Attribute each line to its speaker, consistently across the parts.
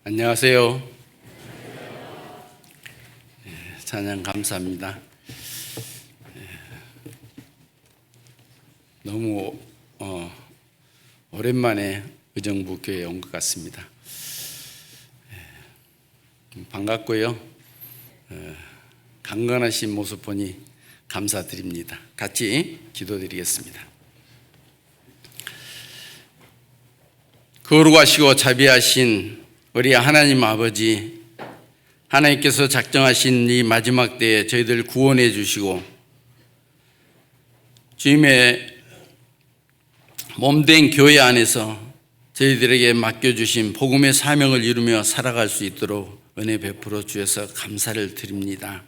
Speaker 1: 안녕하세요. 찬양 감사합니다. 너무 오랜만에 의정부 교회에 온 것 같습니다. 반갑고요. 강건하신 모습 보니 감사드립니다. 같이 기도드리겠습니다. 거룩하시고 자비하신 우리 하나님 아버지, 하나님께서 작정하신 이 마지막 때에 저희들 구원해 주시고 주님의 몸된 교회 안에서 저희들에게 맡겨주신 복음의 사명을 이루며 살아갈 수 있도록 은혜 베풀어 주셔서 감사를 드립니다.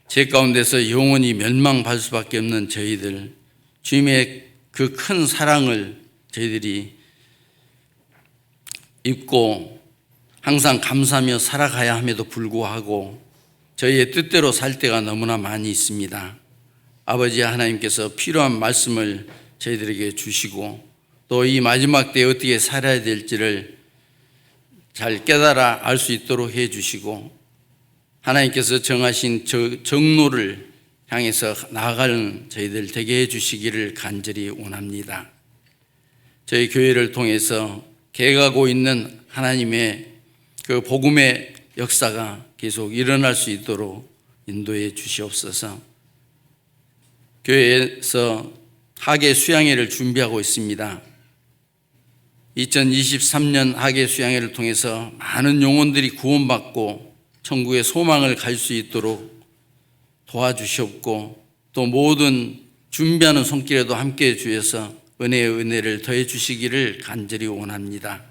Speaker 1: 제 가운데서 영원히 멸망할 수밖에 없는 저희들, 주님의 그 큰 사랑을 저희들이 입고 항상 감사하며 살아가야 함에도 불구하고 저희의 뜻대로 살 때가 너무나 많이 있습니다. 아버지 하나님께서 필요한 말씀을 저희들에게 주시고 또 이 마지막 때에 어떻게 살아야 될지를 잘 깨달아 알 수 있도록 해 주시고 하나님께서 정하신 정로를 향해서 나아가는 저희들 되게 해 주시기를 간절히 원합니다. 저희 교회를 통해서 개가고 있는 하나님의 그 복음의 역사가 계속 일어날 수 있도록 인도해 주시옵소서. 교회에서 학예 수양회를 준비하고 있습니다. 2023년 학예 수양회를 통해서 많은 영혼들이 구원받고 천국의 소망을 갈 수 있도록 도와주시옵고 또 모든 준비하는 손길에도 함께해 주셔서 은혜의 은혜를 더해 주시기를 간절히 원합니다.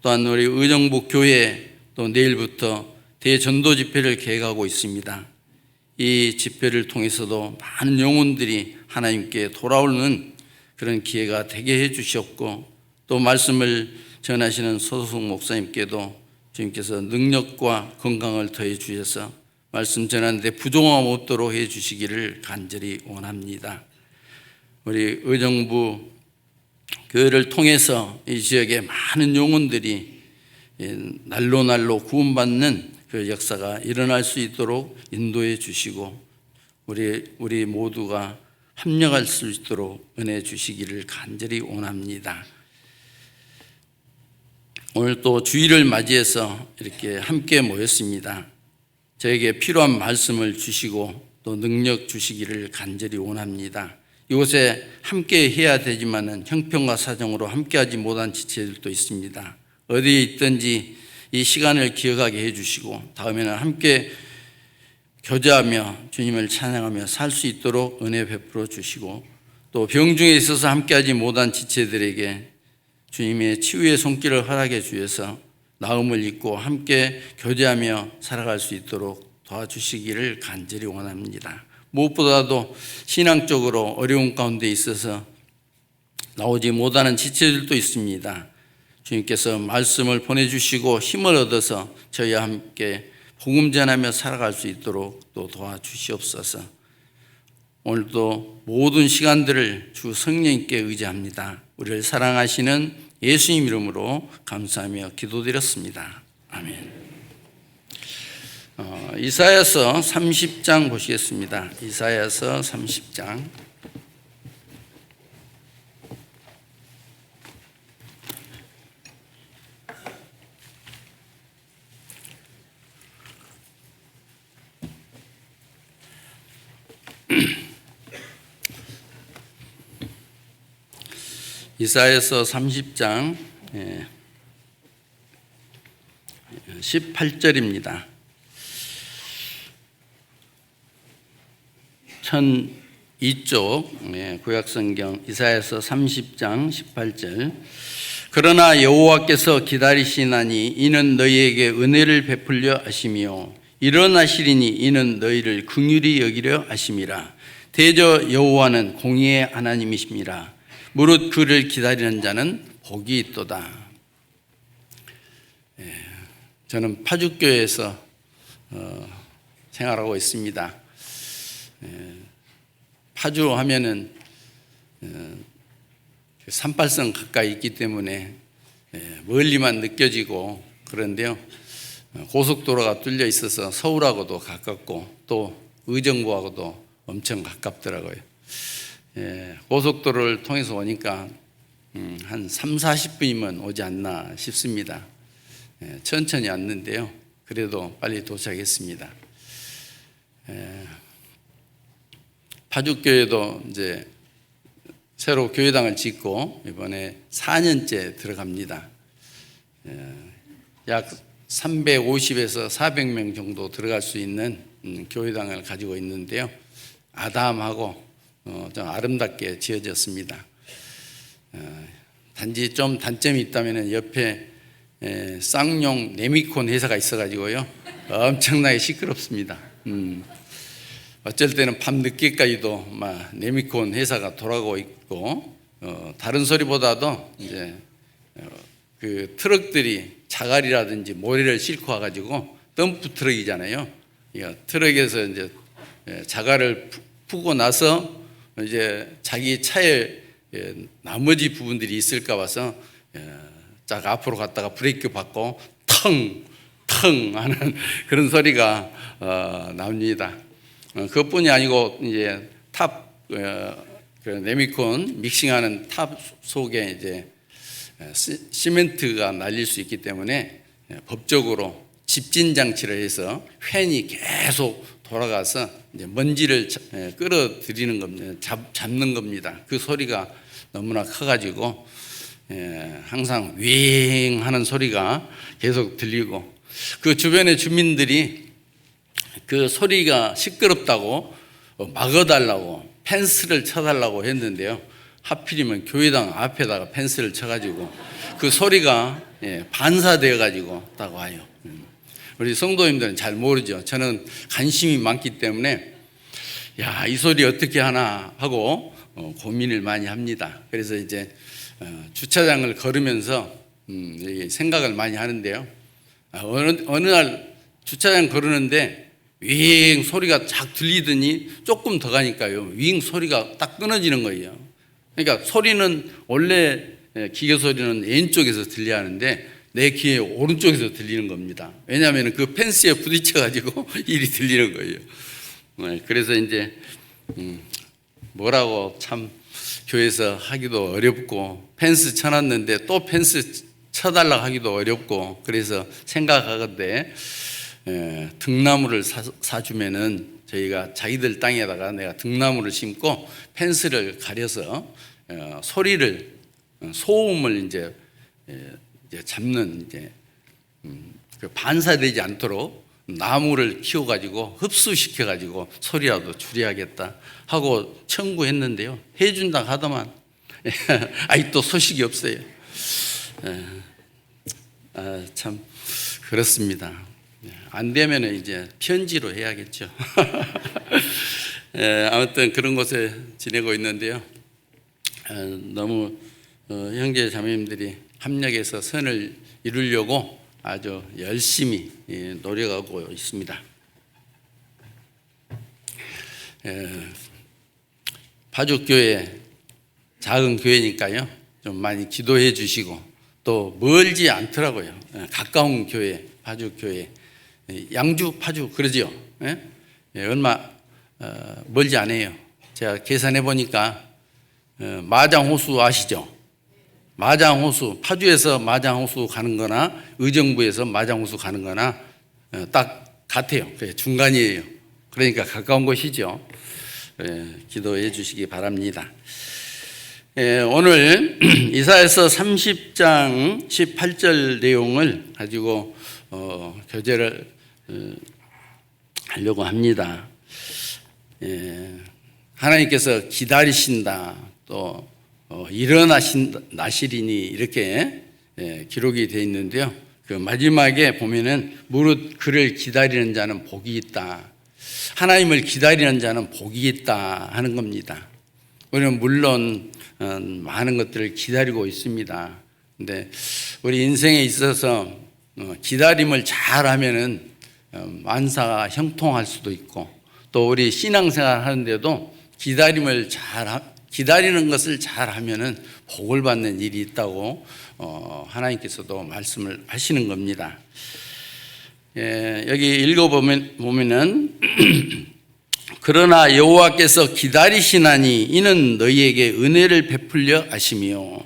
Speaker 1: 또한 우리 의정부 교회 또 내일부터 대전도 집회를 계획하고 있습니다. 이 집회를 통해서도 많은 영혼들이 하나님께 돌아오는 그런 기회가 되게 해 주시옵고 또 말씀을 전하시는 소속 목사님께도 주님께서 능력과 건강을 더해 주셔서 말씀 전하는데 부족함 없도록 해 주시기를 간절히 원합니다. 우리 의정부 교회를 통해서 이 지역에 많은 영혼들이 날로 구원받는 그 역사가 일어날 수 있도록 인도해 주시고 우리 모두가 합력할 수 있도록 은혜 주시기를 간절히 원합니다. 오늘 또 주일을 맞이해서 이렇게 함께 모였습니다. 저에게 필요한 말씀을 주시고 또 능력 주시기를 간절히 원합니다. 이곳에 함께 해야 되지만은 형편과 사정으로 함께하지 못한 지체들도 있습니다. 어디에 있든지 이 시간을 기억하게 해주시고 다음에는 함께 교제하며 주님을 찬양하며 살 수 있도록 은혜 베풀어 주시고 또 병중에 있어서 함께하지 못한 지체들에게 주님의 치유의 손길을 허락해 주셔서 나음을 입고 함께 교제하며 살아갈 수 있도록 도와주시기를 간절히 원합니다. 무엇보다도 신앙적으로 어려운 가운데 있어서 나오지 못하는 지체들도 있습니다. 주님께서 말씀을 보내주시고 힘을 얻어서 저희와 함께 복음 전하며 살아갈 수 있도록 또 도와주시옵소서. 오늘도 모든 시간들을 주 성령님께 의지합니다. 우리를 사랑하시는 예수님 이름으로 감사하며 기도드렸습니다. 아멘. 이사야서 30장 보시겠습니다. 이사야서 30장. 이사야서 30장 18절입니다. 1002쪽 구약성경 이사야서 30장 18절. 그러나 여호와께서 기다리시나니 이는 너희에게 은혜를 베풀려 하시며 일어나시리니 이는 너희를 긍휼히 여기려 하심이라. 대저 여호와는 공의의 하나님이심이라. 무릇 그를 기다리는 자는 복이 있도다. 저는 파주교회에서 생활하고 있습니다. 파주 하면은 38선 가까이 있기 때문에 멀리만 느껴지고 그런데요. 고속도로가 뚫려 있어서 서울하고도 가깝고 또 의정부하고도 엄청 가깝더라고요. 고속도로를 통해서 오니까 한 3, 40분이면 오지 않나 싶습니다. 천천히 왔는데요. 그래도 빨리 도착했습니다. 파죽교회도 이제 새로 교회당을 짓고 이번에 4년째 들어갑니다. 약 350에서 400명 정도 들어갈 수 있는 교회당을 가지고 있는데요. 아담하고 좀 아름답게 지어졌습니다. 단지 좀 단점이 있다면 옆에 쌍용 네미콘 회사가 있어가지고요. 엄청나게 시끄럽습니다. 어쩔 때는 밤 늦게까지도 막 네미콘 회사가 돌아가고 있고 다른 소리보다도 이제 그 트럭들이 자갈이라든지 모래를 싣고 와가지고 덤프 트럭이잖아요. 트럭에서 이제 자갈을 푸고 나서 이제 자기 차에 나머지 부분들이 있을까 봐서 쫙 앞으로 갔다가 브레이크 밟고 텅텅 하는 그런 소리가 나옵니다. 그것뿐이 아니고 이제 그 네미콘 믹싱하는 탑 속에 이제 시멘트가 날릴 수 있기 때문에 법적으로 집진 장치를 해서 팬이 계속 돌아가서 이제 먼지를 끌어들이는 겁니다. 잡는 겁니다. 그 소리가 너무나 커가지고 항상 윙 하는 소리가 계속 들리고 그 주변의 주민들이 그 소리가 시끄럽다고 막아달라고 펜스를 쳐달라고 했는데요. 하필이면 교회당 앞에다가 펜스를 쳐가지고 그 소리가 반사되어 가지고 딱 와요. 우리 성도님들은 잘 모르죠. 저는 관심이 많기 때문에 이 소리 어떻게 하나 하고 고민을 많이 합니다. 그래서 이제 주차장을 걸으면서 생각을 많이 하는데요. 어느 날 주차장 걸으는데 윙 소리가 쫙 들리더니 조금 더 가니까요. 윙 소리가 딱 끊어지는 거예요. 그러니까 소리는 원래 기계 소리는 왼쪽에서 들려야 하는데 내 귀에 오른쪽에서 들리는 겁니다. 왜냐하면 그 펜스에 부딪혀 가지고 일이 들리는 거예요. 그래서 이제 뭐라고 참 교회에서 하기도 어렵고 펜스 쳐놨는데 또 펜스 쳐달라고 하기도 어렵고 그래서 생각하건대 등나무를 사주면은 저희가 자기들 땅에다가 내가 등나무를 심고 펜스를 가려서 소음을 이제 잡는 그 반사되지 않도록 나무를 키워가지고 흡수시켜가지고 소리라도 줄여야겠다 하고 청구했는데요. 해준다 하더만 아직도 소식이 없어요. 참 그렇습니다. 안 되면 이제 편지로 해야겠죠. 아무튼 그런 곳에 지내고 있는데요. 너무 형제 자매님들이 협력해서 선을 이루려고 아주 열심히 노력하고 있습니다. 파죽교회 작은 교회니까요. 좀 많이 기도해 주시고 또 멀지 않더라고요. 가까운 교회, 파죽교회. 양주 파주 그러죠. 얼마 멀지 않아요. 제가 계산해 보니까 마장호수 아시죠? 마장호수 파주에서 마장호수 가는 거나 의정부에서 마장호수 가는 거나 딱 같아요. 중간이에요. 그러니까 가까운 곳이죠. 기도해 주시기 바랍니다. 오늘 이사야서 30장 18절 내용을 가지고 교제를 하려고 합니다. 하나님께서 기다리신다 또 일어나시리니 이렇게 기록이 되어 있는데요. 그 마지막에 보면은 무릇 그를 기다리는 자는 복이 있다. 하나님을 기다리는 자는 복이 있다 하는 겁니다. 우리는 물론 많은 것들을 기다리고 있습니다. 근데 우리 인생에 있어서 기다림을 잘하면은 만사가 형통할 수도 있고 또 우리 신앙생활 하는데도 기다리는 것을 잘 하면은 복을 받는 일이 있다고 하나님께서도 말씀을 하시는 겁니다. 여기 읽어보면은 그러나 여호와께서 기다리시나니 이는 너희에게 은혜를 베풀려 하시며,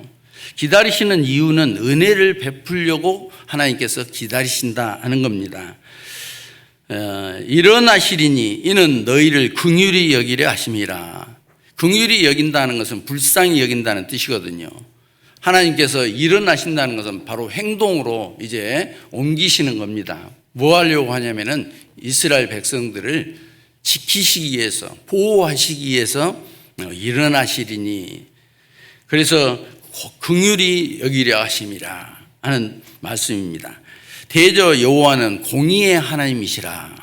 Speaker 1: 기다리시는 이유는 은혜를 베풀려고 하나님께서 기다리신다 하는 겁니다. 일어나시리니 이는 너희를 긍휼히 여기려 하심이라. 긍휼히 여긴다는 것은 불쌍히 여긴다는 뜻이거든요. 하나님께서 일어나신다는 것은 바로 행동으로 이제 옮기시는 겁니다. 뭐 하려고 하냐면은 이스라엘 백성들을 지키시기 위해서, 보호하시기 위해서 일어나시리니, 그래서 긍휼히 여기려 하심이라 하는 말씀입니다. 대저 여호와는 공의의 하나님이시라.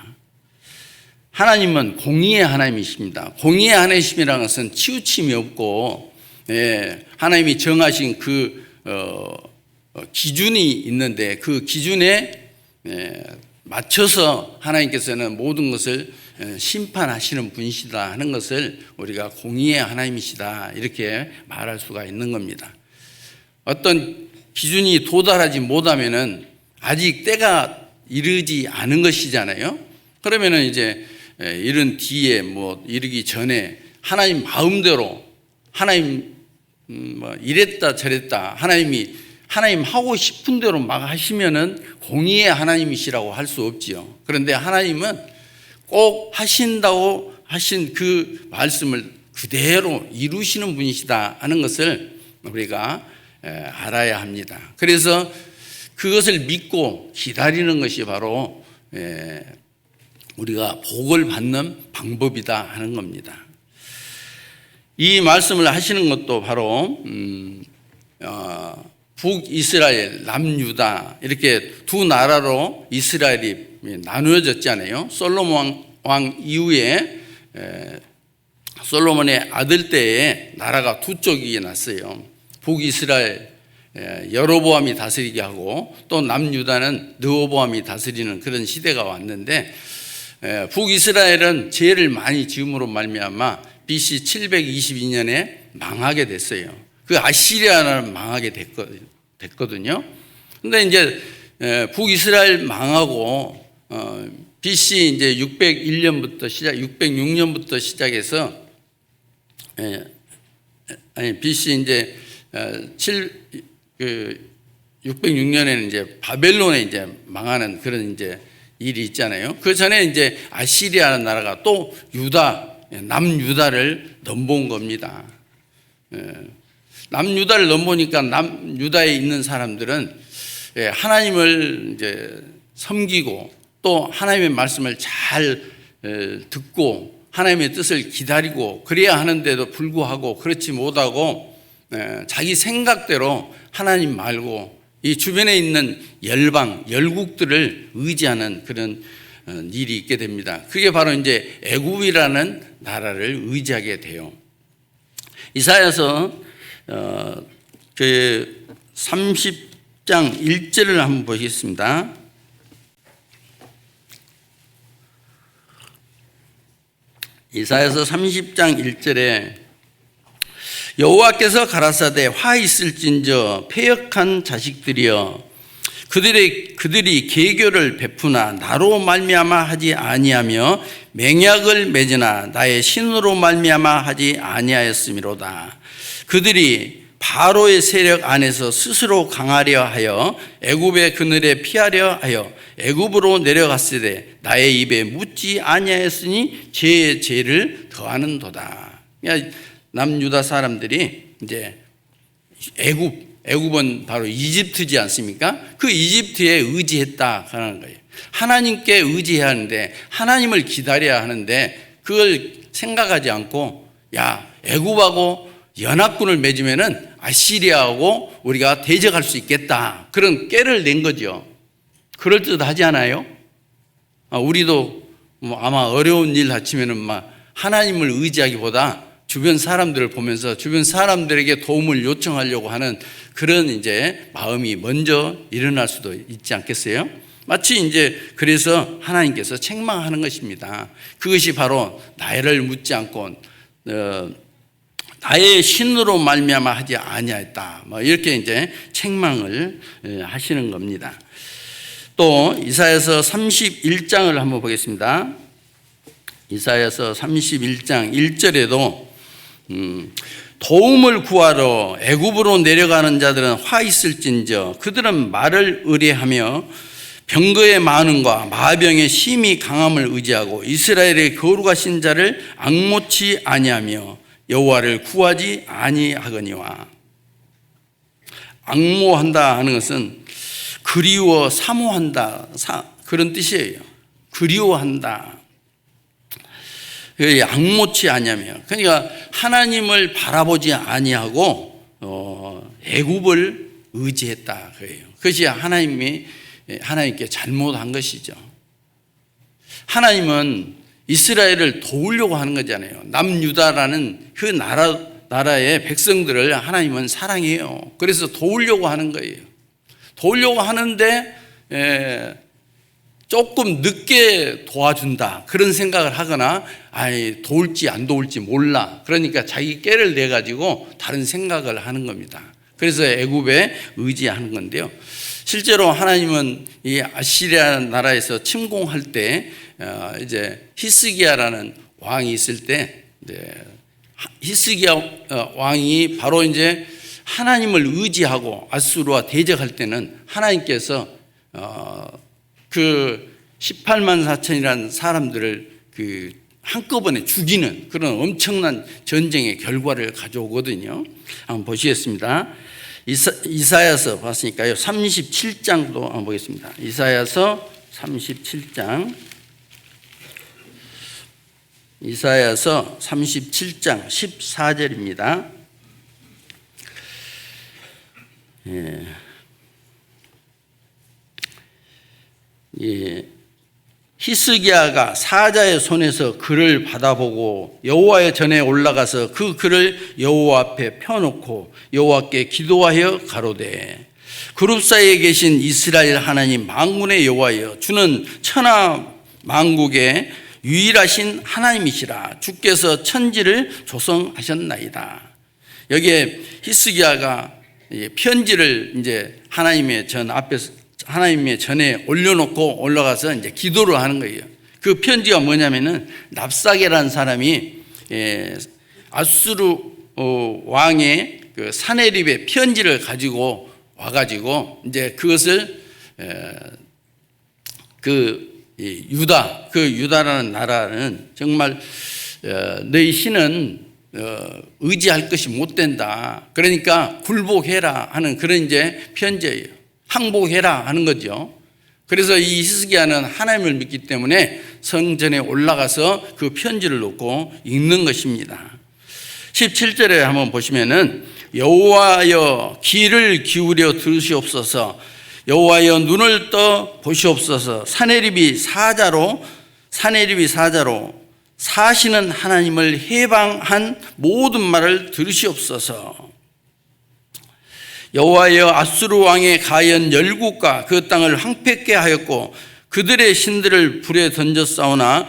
Speaker 1: 하나님은 공의의 하나님이십니다. 공의의 하나님이라는 것은 치우침이 없고, 하나님이 정하신 그 기준이 있는데 그 기준에 맞춰서 하나님께서는 모든 것을 심판하시는 분이시다 하는 것을 우리가 공의의 하나님이시다 이렇게 말할 수가 있는 겁니다. 어떤 기준이 도달하지 못하면은 아직 때가 이르지 않은 것이잖아요. 그러면은 이제 이른 뒤에 뭐 이르기 전에 하나님 마음대로 하나님 이랬다 저랬다 하나님 하고 싶은 대로 막 하시면은 공의의 하나님이시라고 할 수 없지요. 그런데 하나님은 꼭 하신다고 하신 그 말씀을 그대로 이루시는 분이시다 하는 것을 우리가 알아야 합니다. 그래서 그것을 믿고 기다리는 것이 바로 우리가 복을 받는 방법이다 하는 겁니다. 이 말씀을 하시는 것도 바로 북이스라엘, 남유다 이렇게 두 나라로 이스라엘이 나누어졌잖아요. 솔로몬 왕 이후에 솔로몬의 아들 때에 나라가 두 쪽이 났어요. 북이스라엘 여로보암이 다스리게 하고 또 남유다는 르호보암이 다스리는 그런 시대가 왔는데, 북이스라엘은 죄를 많이 지음으로 말미암아 BC 722년에 망하게 됐어요. 그 아시리아는 망하게 됐거든요. 근데 이제 북이스라엘 망하고 BC 이제 606년부터 시작해서 BC 이제 606년에는 이제 바벨론에 이제 망하는 그런 이제 일이 있잖아요. 그 전에 이제 아시리아라는 나라가 또 남유다를 넘본 겁니다. 남유다를 넘보니까 남유다에 있는 사람들은 하나님을 이제 섬기고 또 하나님의 말씀을 잘 듣고 하나님의 뜻을 기다리고 그래야 하는데도 불구하고 그렇지 못하고 자기 생각대로 하나님 말고 이 주변에 있는 열국들을 의지하는 그런 일이 있게 됩니다. 그게 바로 이제 애굽이라는 나라를 의지하게 돼요. 이사야서 그 30장 1절을 한번 보시겠습니다. 이사야서 30장 1절에 여호와께서 가라사대 화 있을진저 패역한 자식들이여 그들이 계교를 베푸나 나로 말미암아 하지 아니하며 맹약을 맺으나 나의 신으로 말미암아 하지 아니하였음이로다. 그들이 바로의 세력 안에서 스스로 강하려 하여 애굽의 그늘에 피하려 하여 애굽으로 내려갔으되 나의 입에 묻지 아니하였으니 죄의 죄를 더하는도다. 남유다 사람들이 이제 애굽은 바로 이집트지 않습니까? 그 이집트에 의지했다 하는 거예요. 하나님께 의지해야 하는데 하나님을 기다려야 하는데 그걸 생각하지 않고 애굽하고 연합군을 맺으면은 아시리아하고 우리가 대적할 수 있겠다. 그런 깨를 낸 거죠. 그럴듯하지 않아요? 우리도 아마 어려운 일 다치면은 하나님을 의지하기보다 주변 사람들을 보면서 주변 사람들에게 도움을 요청하려고 하는 그런 이제 마음이 먼저 일어날 수도 있지 않겠어요? 마치 이제 그래서 하나님께서 책망하는 것입니다. 그것이 바로 나이를 묻지 않고 나의 신으로 말미암아 하지 아니하였다. 뭐 이렇게 이제 책망을 하시는 겁니다. 또 이사야서 31장을 한번 보겠습니다. 이사야서 31장 1절에도 도움을 구하러 애굽으로 내려가는 자들은 화 있을진저 그들은 말을 의뢰하며 병거의 많음과 마병의 심히 강함을 의지하고 이스라엘의 거룩하신 자를 앙모치 아니하며 여호와를 구하지 아니하거니와. 앙모한다 하는 것은 그리워 사모한다 그런 뜻이에요. 그리워한다. 앙모치 아니하며, 그러니까 하나님을 바라보지 아니하고 애굽을 의지했다 그래요. 그것이 하나님께 잘못한 것이죠. 하나님은 이스라엘을 도우려고 하는 거잖아요. 남유다라는 그 나라의 백성들을 하나님은 사랑해요. 그래서 도우려고 하는 거예요. 도우려고 하는데 조금 늦게 도와준다 그런 생각을 하거나 도울지 안 도울지 몰라, 그러니까 자기 깨를 내가지고 다른 생각을 하는 겁니다. 그래서 애굽에 의지하는 건데요. 실제로 하나님은 이 아시리아 나라에서 침공할 때 이제 히스기야라는 왕이 있을 때 히스기야 왕이 바로 이제 하나님을 의지하고 아수르와 대적할 때는 하나님께서 그 18만 4천이라는 사람들을 한꺼번에 죽이는 그런 엄청난 전쟁의 결과를 가져오거든요. 한번 보시겠습니다. 이사야서 봤으니까요. 37장도 한번 보겠습니다. 이사야서 37장. 이사야서 37장 14절입니다. 히스기야가 사자의 손에서 글을 받아보고 여호와의 전에 올라가서 그 글을 여호와 앞에 펴놓고 여호와께 기도하여 가로되 그룹 사이에 계신 이스라엘 하나님 만군의 여호와여, 주는 천하 만국의 유일하신 하나님이시라. 주께서 천지를 조성하셨나이다. 여기에 히스기야가 편지를 이제 하나님의 전에 올려놓고 올라가서 이제 기도를 하는 거예요. 그 편지가 뭐냐면은 랍사게라는 사람이 아수르 왕의 그 사네립의 편지를 가지고 와가지고 이제 그것을 유다라는 나라는 정말 너희 신은 의지할 것이 못 된다. 그러니까 굴복해라 하는 그런 이제 편지예요. 항복해라 하는 거죠. 그래서 이 히스기야는 하나님을 믿기 때문에 성전에 올라가서 그 편지를 놓고 읽는 것입니다. 17절에 한번 보시면은 여호와여 귀를 기울여 들으시옵소서, 여호와여 눈을 떠 보시옵소서. 사네립이 사자로 사시는 하나님을 해방한 모든 말을 들으시옵소서. 여호와여 아수르 왕의 가연 열국과 그 땅을 황폐케 하였고 그들의 신들을 불에 던졌사오나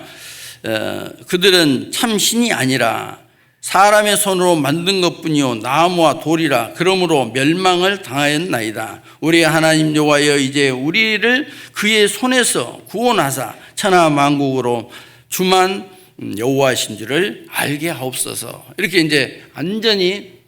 Speaker 1: 그들은 참 신이 아니라 사람의 손으로 만든 것뿐이요 나무와 돌이라. 그러므로 멸망을 당하였나이다. 우리 하나님 여호와여, 이제 우리를 그의 손에서 구원하사 천하 만국으로 주만 여호와신 줄을 알게 하옵소서. 이렇게 이제 완전히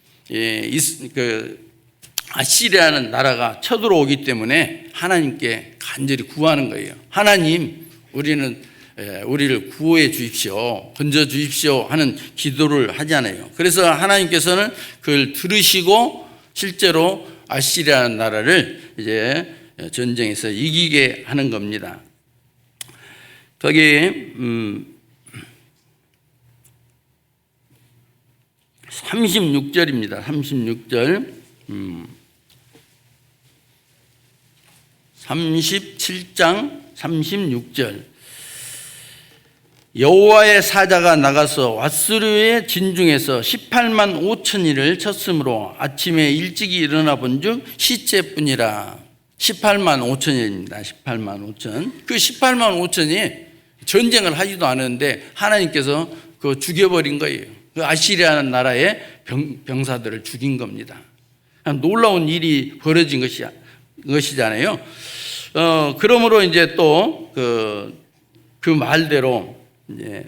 Speaker 1: 아시리아라는 나라가 쳐들어오기 때문에 하나님께 간절히 구하는 거예요. 하나님, 우리를 구해 주십시오, 건져 주십시오 하는 기도를 하잖아요. 그래서 하나님께서는 그걸 들으시고 실제로 아시리아라는 나라를 이제 전쟁에서 이기게 하는 겁니다. 거기 36절입니다. 36절. 37장 36절. 여호와의 사자가 나가서 왓수르의 진중에서 18만 5천이를 쳤으므로 아침에 일찍이 일어나 본즉 시체뿐이라. 18만 5천입니다. 18만 5천. 그 18만 5천이 전쟁을 하지도 않았는데 하나님께서 그거 죽여버린 거예요. 그 아시리아라는 나라의 병사들을 죽인 겁니다. 놀라운 일이 벌어진 것이잖아요. 그러므로 이제 또 그 말대로 이제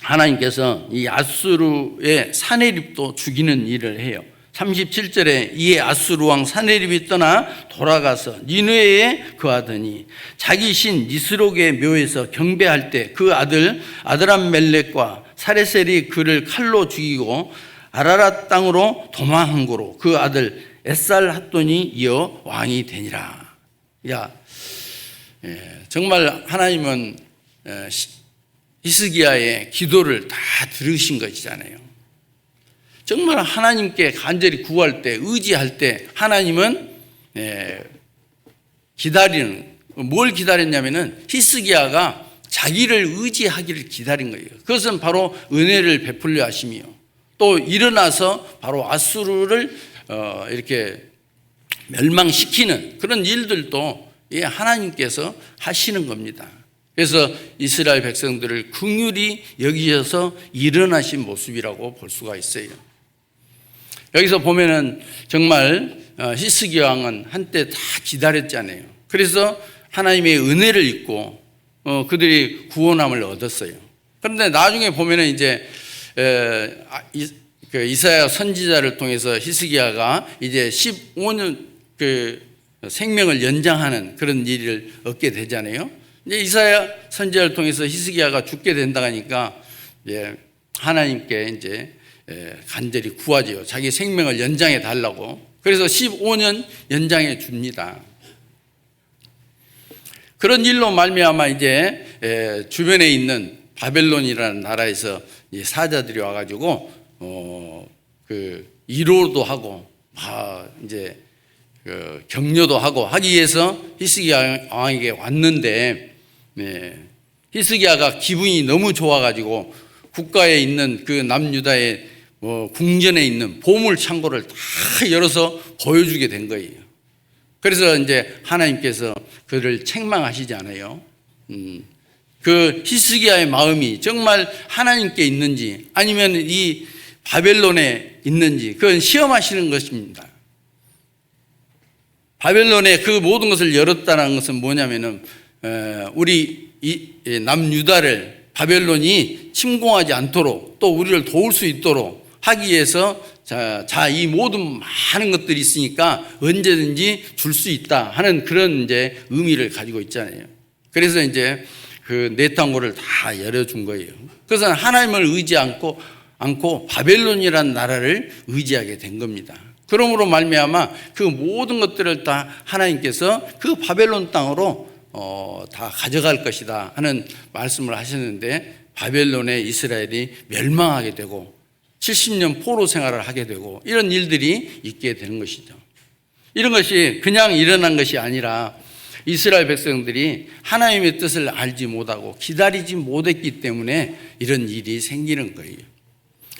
Speaker 1: 하나님께서 이 아수르의 사네립도 죽이는 일을 해요. 37절에 이에 아수르 왕 사네립이 떠나 돌아가서 니느웨에 거하더니 자기 신 니스록의 묘에서 경배할 때 그 아들 아드람멜렉과 사레셀이 그를 칼로 죽이고 아라랏 땅으로 도망한 고로 그 아들 에살핫돈이 이어 왕이 되니라. 정말 하나님은 히스기야의 기도를 다 들으신 것이잖아요. 정말 하나님께 간절히 구할 때, 의지할 때 하나님은 뭘 기다렸냐면은 히스기야가 자기를 의지하기를 기다린 거예요. 그것은 바로 은혜를 베풀려 하시며 또 일어나서 바로 아수르를 이렇게 멸망시키는 그런 일들도 하나님께서 하시는 겁니다. 그래서 이스라엘 백성들을 긍휼히 여기셔서 일어나신 모습이라고 볼 수가 있어요. 여기서 보면은 정말 히스기야 왕은 한때 다 기다렸잖아요. 그래서 하나님의 은혜를 입고 그들이 구원함을 얻었어요. 그런데 나중에 보면은 이제 이사야 선지자를 통해서 히스기야가 이제 15년 생명을 연장하는 그런 일을 얻게 되잖아요. 이제 이사야 선지자를 통해서 히스기야가 죽게 된다니까 이제 하나님께 이제 간절히 구하지요. 자기 생명을 연장해 달라고. 그래서 15년 연장해 줍니다. 그런 일로 말미암아 이제 주변에 있는 바벨론이라는 나라에서 사자들이 와가지고 위로도 하고 이제 격려도 하고 하기 위해서 히스기야 왕에게 왔는데 히스기야가 기분이 너무 좋아가지고 국가에 있는 그 남유다의 궁전에 있는 보물 창고를 다 열어서 보여주게 된 거예요. 그래서 이제 하나님께서 그를 책망하시지 않아요. 그 히스기야의 마음이 정말 하나님께 있는지 아니면 이 바벨론에 있는지 그건 시험하시는 것입니다. 바벨론에 그 모든 것을 열었다는 것은 뭐냐면은 우리 남유다를 바벨론이 침공하지 않도록 또 우리를 도울 수 있도록 하기 위해서 이 모든 많은 것들이 있으니까 언제든지 줄 수 있다 하는 그런 이제 의미를 가지고 있잖아요. 그래서 이제 그 내탕고를 다 열어준 거예요. 그래서 하나님을 의지 않고 바벨론이라는 나라를 의지하게 된 겁니다. 그러므로 말미암아 그 모든 것들을 다 하나님께서 그 바벨론 땅으로 다 가져갈 것이다 하는 말씀을 하셨는데 바벨론에 이스라엘이 멸망하게 되고 70년 포로 생활을 하게 되고 이런 일들이 있게 되는 것이죠. 이런 것이 그냥 일어난 것이 아니라 이스라엘 백성들이 하나님의 뜻을 알지 못하고 기다리지 못했기 때문에 이런 일이 생기는 거예요.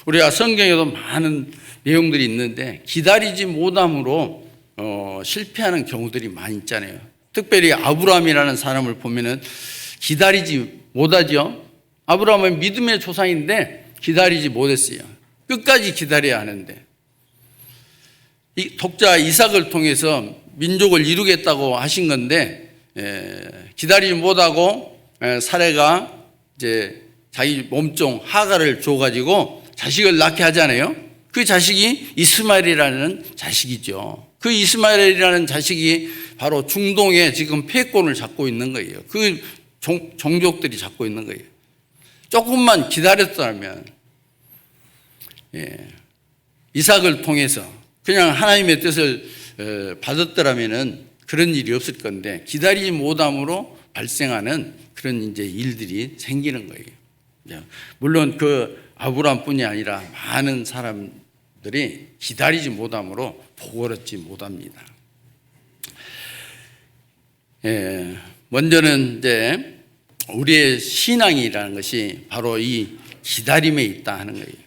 Speaker 1: 우리가 성경에도 많은 내용들이 있는데 기다리지 못함으로 실패하는 경우들이 많이 있잖아요. 특별히 아브라함이라는 사람을 보면은 기다리지 못하죠. 아브라함은 믿음의 조상인데 기다리지 못했어요. 끝까지 기다려야 하는데 이 독자 이삭을 통해서 민족을 이루겠다고 하신 건데 기다리지 못하고 사레가 이제 자기 몸종 하가를 줘가지고 자식을 낳게 하잖아요. 그 자식이 이스마엘이라는 자식이죠. 그 이스마엘이라는 자식이 바로 중동에 지금 패권을 잡고 있는 거예요. 그 종족들이 잡고 있는 거예요. 조금만 기다렸다면 이삭을 통해서 그냥 하나님의 뜻을 받았더라면은 그런 일이 없을 건데 기다리지 못함으로 발생하는 그런 이제 일들이 생기는 거예요. 물론 그 아브라함뿐이 아니라 많은 사람들이 기다리지 못함으로 복을 얻지 못합니다. 먼저는 이제 우리의 신앙이라는 것이 바로 이 기다림에 있다 하는 거예요.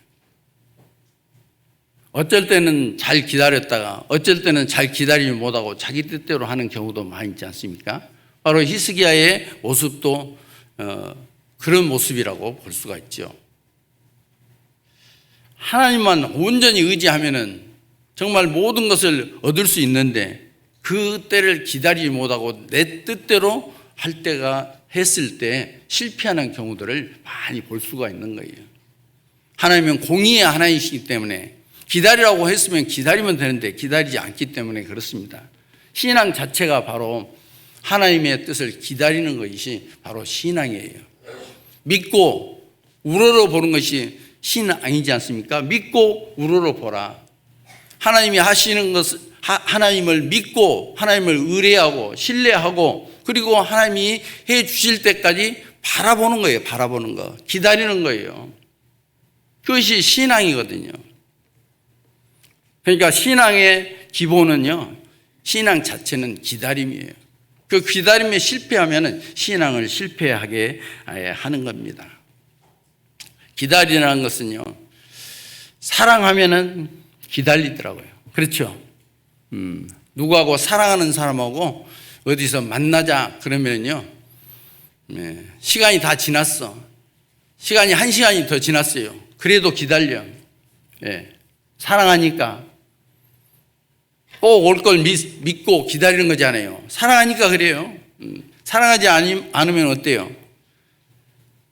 Speaker 1: 어쩔 때는 잘 기다렸다가 어쩔 때는 잘 기다리지 못하고 자기 뜻대로 하는 경우도 많이 있지 않습니까? 바로 히스기야의 모습도 그런 모습이라고 볼 수가 있죠. 하나님만 온전히 의지하면은 정말 모든 것을 얻을 수 있는데 그 때를 기다리지 못하고 내 뜻대로 할 때가 했을 때 실패하는 경우들을 많이 볼 수가 있는 거예요. 하나님은 공의의 하나님이시기 때문에 기다리라고 했으면 기다리면 되는데 기다리지 않기 때문에 그렇습니다. 신앙 자체가 바로 하나님의 뜻을 기다리는 것이 바로 신앙이에요. 믿고 우러러보는 것이 신앙이지 않습니까? 믿고 우러러보라. 하나님이 하시는 것을 하나님을 믿고 하나님을 의뢰하고 신뢰하고 그리고 하나님이 해 주실 때까지 바라보는 거예요. 바라보는 거. 기다리는 거예요. 그것이 신앙이거든요. 그러니까 신앙의 기본은요. 신앙 자체는 기다림이에요. 그 기다림에 실패하면 신앙을 실패하게 하는 겁니다. 기다리라는 것은요. 사랑하면은 기다리더라고요. 그렇죠? 누구하고 사랑하는 사람하고 어디서 만나자 그러면요. 시간이 다 지났어. 시간이 1시간이 더 지났어요. 그래도 기다려. 사랑하니까 꼭 올 걸 믿고 기다리는 거잖아요. 사랑하니까 그래요. 사랑하지 않으면 어때요?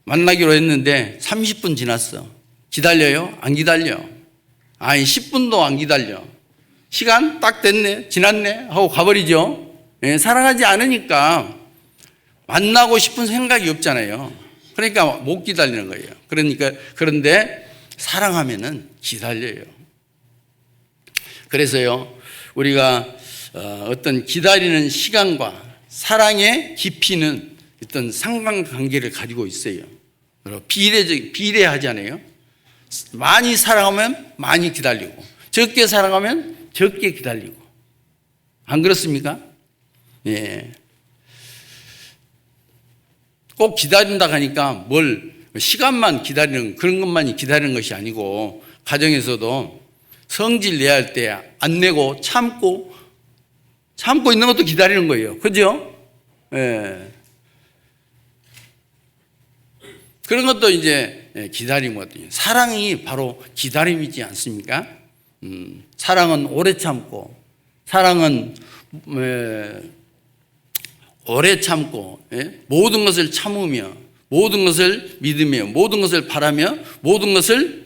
Speaker 1: 만나기로 했는데 30분 지났어. 기다려요? 안 기다려. 아니 10분도 안 기다려. 시간 딱 됐네, 지났네 하고 가버리죠. 사랑하지 않으니까 만나고 싶은 생각이 없잖아요. 그러니까 못 기다리는 거예요. 그런데 사랑하면은 기다려요. 그래서요, 우리가 어떤 기다리는 시간과 사랑의 깊이는 어떤 상관관계를 가지고 있어요. 비례하잖아요. 많이 사랑하면 많이 기다리고, 적게 사랑하면 적게 기다리고. 안 그렇습니까? 예. 꼭 기다린다 하니까 시간만 기다리는 그런 것만이 기다리는 것이 아니고 가정에서도 성질 내야 할 때 안 내고 참고 있는 것도 기다리는 거예요. 그죠? 예. 그런 것도 이제 기다림이거든요. 사랑이 바로 기다림이지 않습니까? 사랑은 오래 참고, 사랑은 오래 참고, 모든 것을 참으며, 모든 것을 믿으며, 모든 것을 바라며, 모든 것을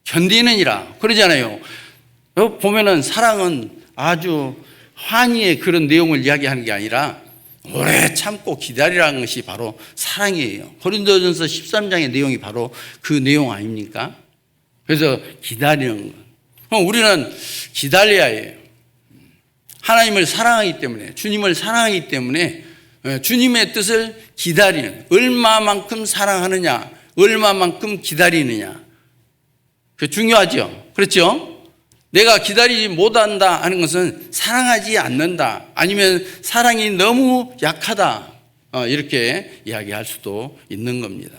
Speaker 1: 견디느니라. 그러잖아요. 보면은 사랑은 아주 환희의 그런 내용을 이야기하는 게 아니라 오래 참고 기다리라는 것이 바로 사랑이에요. 고린도전서 13장의 내용이 바로 그 내용 아닙니까? 그래서 기다리는 거. 우리는 기다려야 해요. 하나님을 사랑하기 때문에, 주님을 사랑하기 때문에 주님의 뜻을 기다리는, 얼마만큼 사랑하느냐, 얼마만큼 기다리느냐. 그 중요하죠. 그렇죠? 내가 기다리지 못한다 하는 것은 사랑하지 않는다, 아니면 사랑이 너무 약하다, 이렇게 이야기할 수도 있는 겁니다.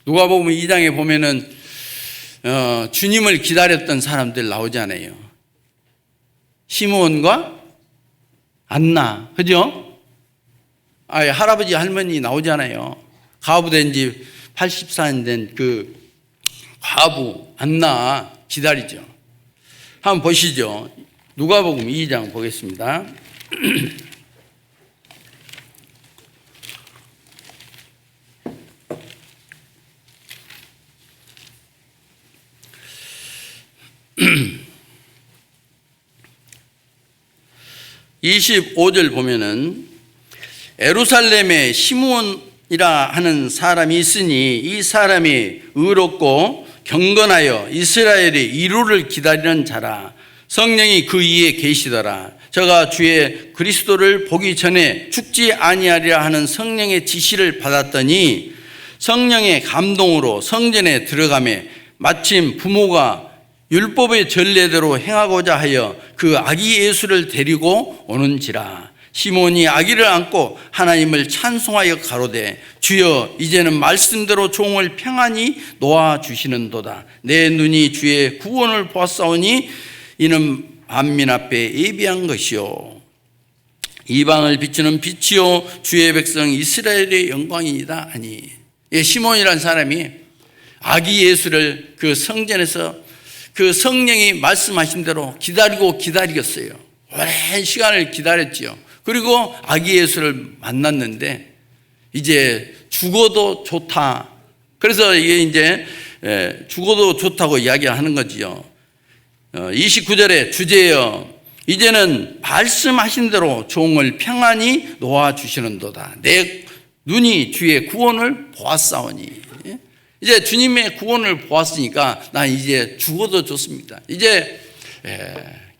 Speaker 1: 누가복음 2장에 보면은 주님을 기다렸던 사람들 나오잖아요. 시므온과 안나, 그죠? 할아버지 할머니 나오잖아요. 과부된 지 84년 된 그 과부 안나 기다리죠. 한번 보시죠. 누가복음 2장 보겠습니다. (25절) 보면은 예루살렘에 시므온이라 하는 사람이 있으니 이 사람이 의롭고 경건하여 이스라엘의 이루를 기다리는 자라. 성령이 그 위에 계시더라. 저가 주의 그리스도를 보기 전에 죽지 아니하리라 하는 성령의 지시를 받았더니 성령의 감동으로 성전에 들어가매 마침 부모가 율법의 전례대로 행하고자 하여 그 아기 예수를 데리고 오는지라. 시몬이 아기를 안고 하나님을 찬송하여 가로되 주여 이제는 말씀대로 종을 평안히 놓아주시는도다. 내 눈이 주의 구원을 보았사오니 이는 만민 앞에 예비한 것이요 이방을 비추는 빛이요 주의 백성 이스라엘의 영광이니이다 하니. 시몬이라는 사람이 아기 예수를 그 성전에서 그 성령이 말씀하신 대로 기다리겠어요. 오랜 시간을 기다렸지요. 그리고 아기 예수를 만났는데 이제 죽어도 좋다. 그래서 이게 이제 죽어도 좋다고 이야기하는 거지요. 29절에 주제여 이제는 말씀하신 대로 종을 평안히 놓아주시는도다. 내 눈이 주의 구원을 보았사오니. 이제 주님의 구원을 보았으니까 난 이제 죽어도 좋습니다. 이제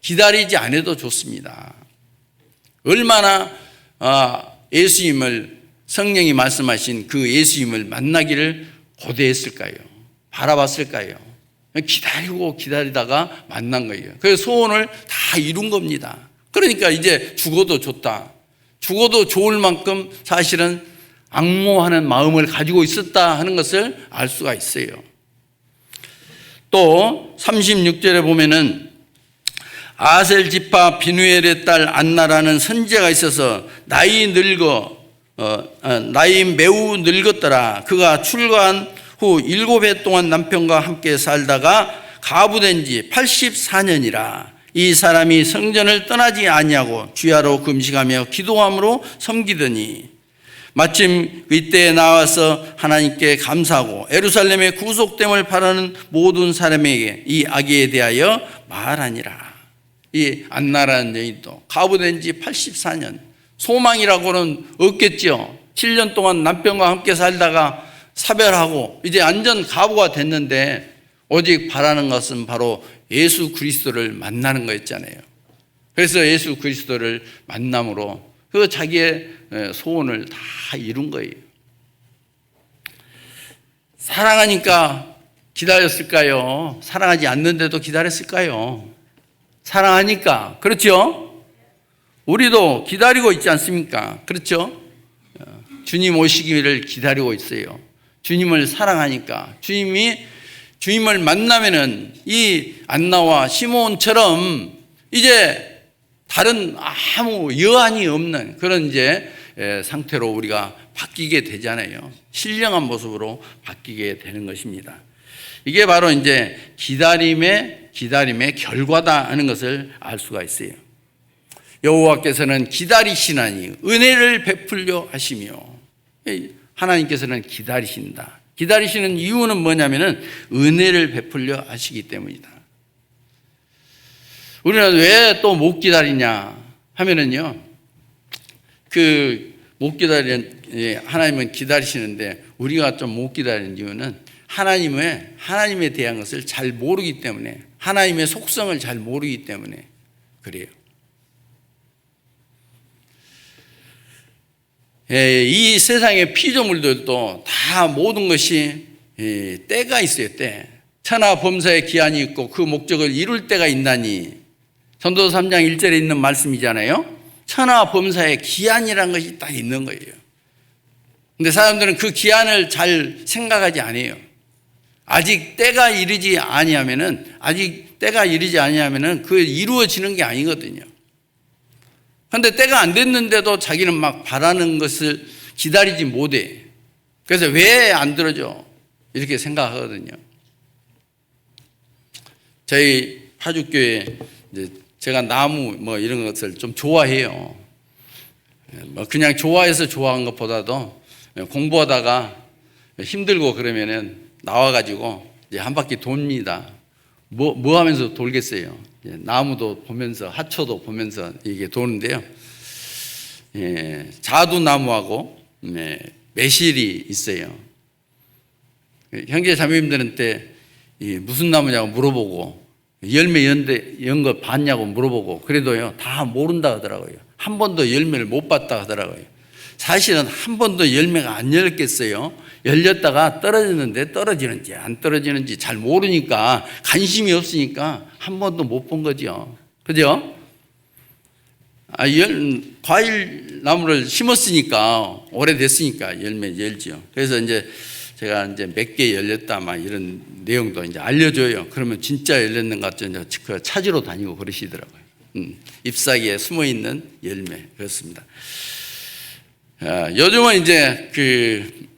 Speaker 1: 기다리지 않아도 좋습니다. 얼마나 예수님을 성령이 말씀하신 그 예수님을 만나기를 고대했을까요? 바라봤을까요? 기다리고 기다리다가 만난 거예요. 그래서 소원을 다 이룬 겁니다. 그러니까 이제 죽어도 좋다. 죽어도 좋을 만큼 사실은 앙모하는 마음을 가지고 있었다 하는 것을 알 수가 있어요. 또 36절에 보면은 아셀 지파 비누엘의 딸 안나라는 선지자가 있어서 나이 매우 늙었더라. 그가 출가한 후 7해 동안 남편과 함께 살다가 가부된 지 84년이라. 이 사람이 성전을 떠나지 아니하고 주야로 금식하며 기도함으로 섬기더니 마침 이때에 나와서 하나님께 감사하고 예루살렘의 구속됨을 바라는 모든 사람에게 이 아기에 대하여 말하니라. 이 안나라는 여인도 가부된 지 84년, 소망이라고는 없겠죠. 7년 동안 남편과 함께 살다가 사별하고 이제 완전 가부가 됐는데 오직 바라는 것은 바로 예수 그리스도를 만나는 거였잖아요. 그래서 예수 그리스도를 만남으로 그 자기의 소원을 다 이룬 거예요. 사랑하니까 기다렸을까요? 사랑하지 않는데도 기다렸을까요? 사랑하니까. 그렇죠? 우리도 기다리고 있지 않습니까? 그렇죠? 주님 오시기를 기다리고 있어요. 주님을 사랑하니까. 주님을 만나면은 이 안나와 시몬처럼 이제 다른 아무 여한이 없는 그런 이제 상태로 우리가 바뀌게 되잖아요. 신령한 모습으로 바뀌게 되는 것입니다. 이게 바로 이제 기다림의 결과다 하는 것을 알 수가 있어요. 여호와께서는 기다리시나니 은혜를 베풀려 하시며, 하나님께서는 기다리신다. 기다리시는 이유는 뭐냐면은 은혜를 베풀려 하시기 때문이다. 우리는 왜 또 못 기다리냐 하면은요, 못 기다리는, 하나님은 기다리시는데 우리가 좀 못 기다리는 이유는 하나님에 대한 것을 잘 모르기 때문에, 하나님의 속성을 잘 모르기 때문에 그래요. 이 세상의 피조물들도 다 모든 것이 때가 있어요. 때. 천하범사의 기한이 있고 그 목적을 이룰 때가 있나니, 전도서 3장 1절에 있는 말씀이잖아요. 천하범사의 기한이라는 것이 딱 있는 거예요. 근데 사람들은 그 기한을 잘 생각하지 않아요. 아직 때가 이르지 아니하면은 그 이루어지는 게 아니거든요. 그런데 때가 안 됐는데도 자기는 막 바라는 것을 기다리지 못해. 그래서 왜 안 들어줘? 이렇게 생각하거든요. 저희 파주교회 이제 제가 나무 이런 것을 좀 좋아해요. 그냥 좋아해서 좋아한 것보다도 공부하다가 힘들고 그러면은 나와가지고 이제 한 바퀴 돕니다. 뭐 하면서 돌겠어요? 나무도 보면서 하초도 보면서 이게 도는데요. 자두나무하고 매실이 있어요. 형제 자매님들한테 무슨 나무냐고 물어보고 열매 연 거 봤냐고 물어보고 그래도요 다 모른다 하더라고요. 한 번도 열매를 못 봤다 하더라고요. 사실은 한 번도 열매가 안 열렸겠어요. 열렸다가 떨어졌는데 떨어지는지 안 떨어지는지 잘 모르니까, 관심이 없으니까 한 번도 못 본 거죠. 그죠? 과일 나무를 심었으니까 오래됐으니까 열매 열죠. 그래서 이제 제가 이제 몇 개 열렸다 막 이런 내용도 이제 알려줘요. 그러면 진짜 열렸는가 좀 찾으러 다니고 그러시더라고요. 잎사귀에 숨어 있는 열매, 그렇습니다. 요즘은 이제 그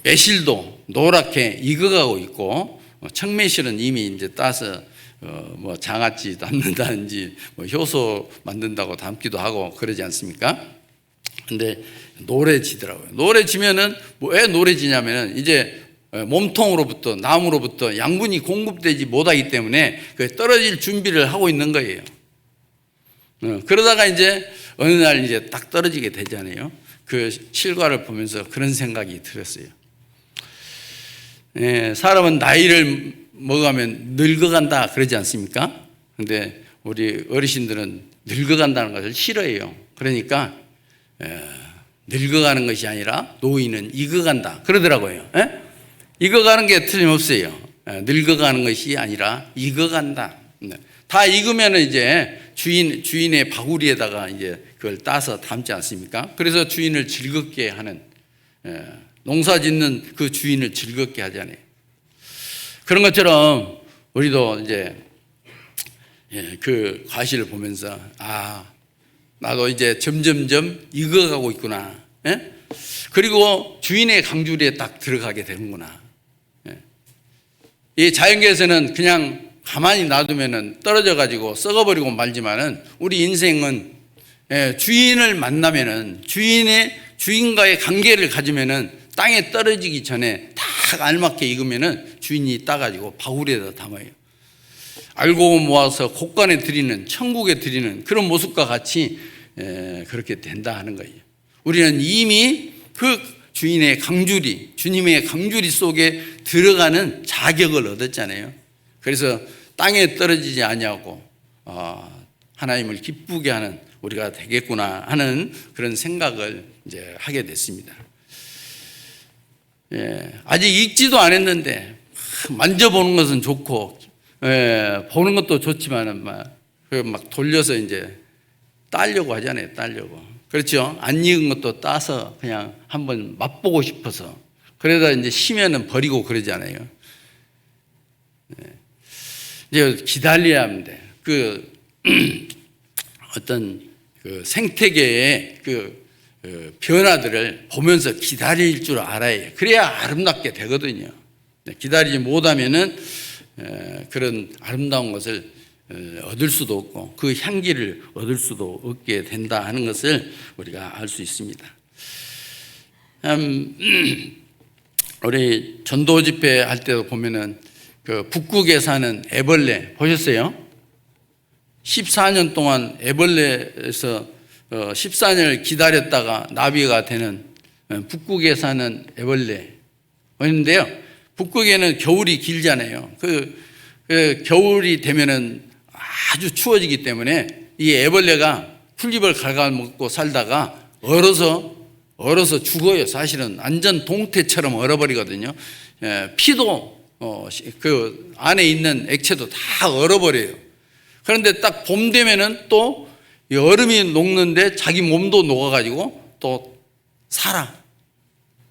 Speaker 1: 매실도 노랗게 익어가고 있고, 청매실은 이미 이제 따서 뭐 장아찌 담는다든지 뭐 효소 만든다고 담기도 하고 그러지 않습니까? 근데 노래지더라고요. 노래지면은 왜 노래지냐면은 이제 몸통으로부터 나무로부터 양분이 공급되지 못하기 때문에 그 떨어질 준비를 하고 있는 거예요. 그러다가 이제 어느 날 이제 딱 떨어지게 되잖아요. 그 실과를 보면서 그런 생각이 들었어요. 사람은 나이를 먹으면 늙어간다 그러지 않습니까? 근데 우리 어르신들은 늙어간다는 것을 싫어해요. 그러니까 늙어가는 것이 아니라 노인은 익어간다 그러더라고요. 익어가는 게 틀림없어요. 늙어가는 것이 아니라 익어간다. 다 익으면 이제 주인의 바구리에다가 이제 그걸 따서 담지 않습니까? 그래서 주인을 즐겁게 하는, 농사 짓는 그 주인을 즐겁게 하잖아요. 그런 것처럼 우리도 이제 그 과실을 보면서 나도 이제 점점점 익어가고 있구나. 그리고 주인의 강주리에 딱 들어가게 되는구나. 이 자연계에서는 그냥 가만히 놔두면 떨어져 가지고 썩어버리고 말지만은 우리 인생은 주인을 만나면은 주인과의 관계를 가지면은 땅에 떨어지기 전에 딱 알맞게 익으면은 주인이 따가지고 바구리에다 담아요. 알고 모아서 곳간에 드리는, 천국에 드리는 그런 모습과 같이 그렇게 된다 하는 거예요. 우리는 이미 그 주인의 강주리, 주님의 강주리 속에 들어가는 자격을 얻었잖아요. 그래서 땅에 떨어지지 아니하고 하나님을 기쁘게 하는 우리가 되겠구나 하는 그런 생각을 이제 하게 됐습니다. 아직 익지도 않았는데 만져보는 것은 좋고 보는 것도 좋지만은 막 돌려서 이제 따려고 하잖아요. 따려고. 그렇죠? 안 익은 것도 따서 그냥 한번 맛보고 싶어서 그러다 이제 시면은 버리고 그러잖아요. 이제 기다려야 합니다. 그 어떤 그 생태계의 그 변화들을 보면서 기다릴 줄 알아야 해요. 그래야 아름답게 되거든요. 기다리지 못하면은 그런 아름다운 것을 얻을 수도 없고 그 향기를 얻을 수도 없게 된다 하는 것을 우리가 알 수 있습니다. 우리 전도 집회 할 때도 보면은 그 북극에 사는 애벌레 보셨어요? 14년 동안 애벌레에서 14년을 기다렸다가 나비가 되는 북극에 사는 애벌레 있는데요. 북극에는 겨울이 길잖아요. 그 겨울이 되면은 아주 추워지기 때문에 이 애벌레가 풀잎을 갉아먹고 살다가 얼어서 죽어요. 사실은 완전 동태처럼 얼어버리거든요. 피도 그 안에 있는 액체도 다 얼어버려요. 그런데 딱 봄 되면은 또 얼음이 녹는데 자기 몸도 녹아가지고 또 살아.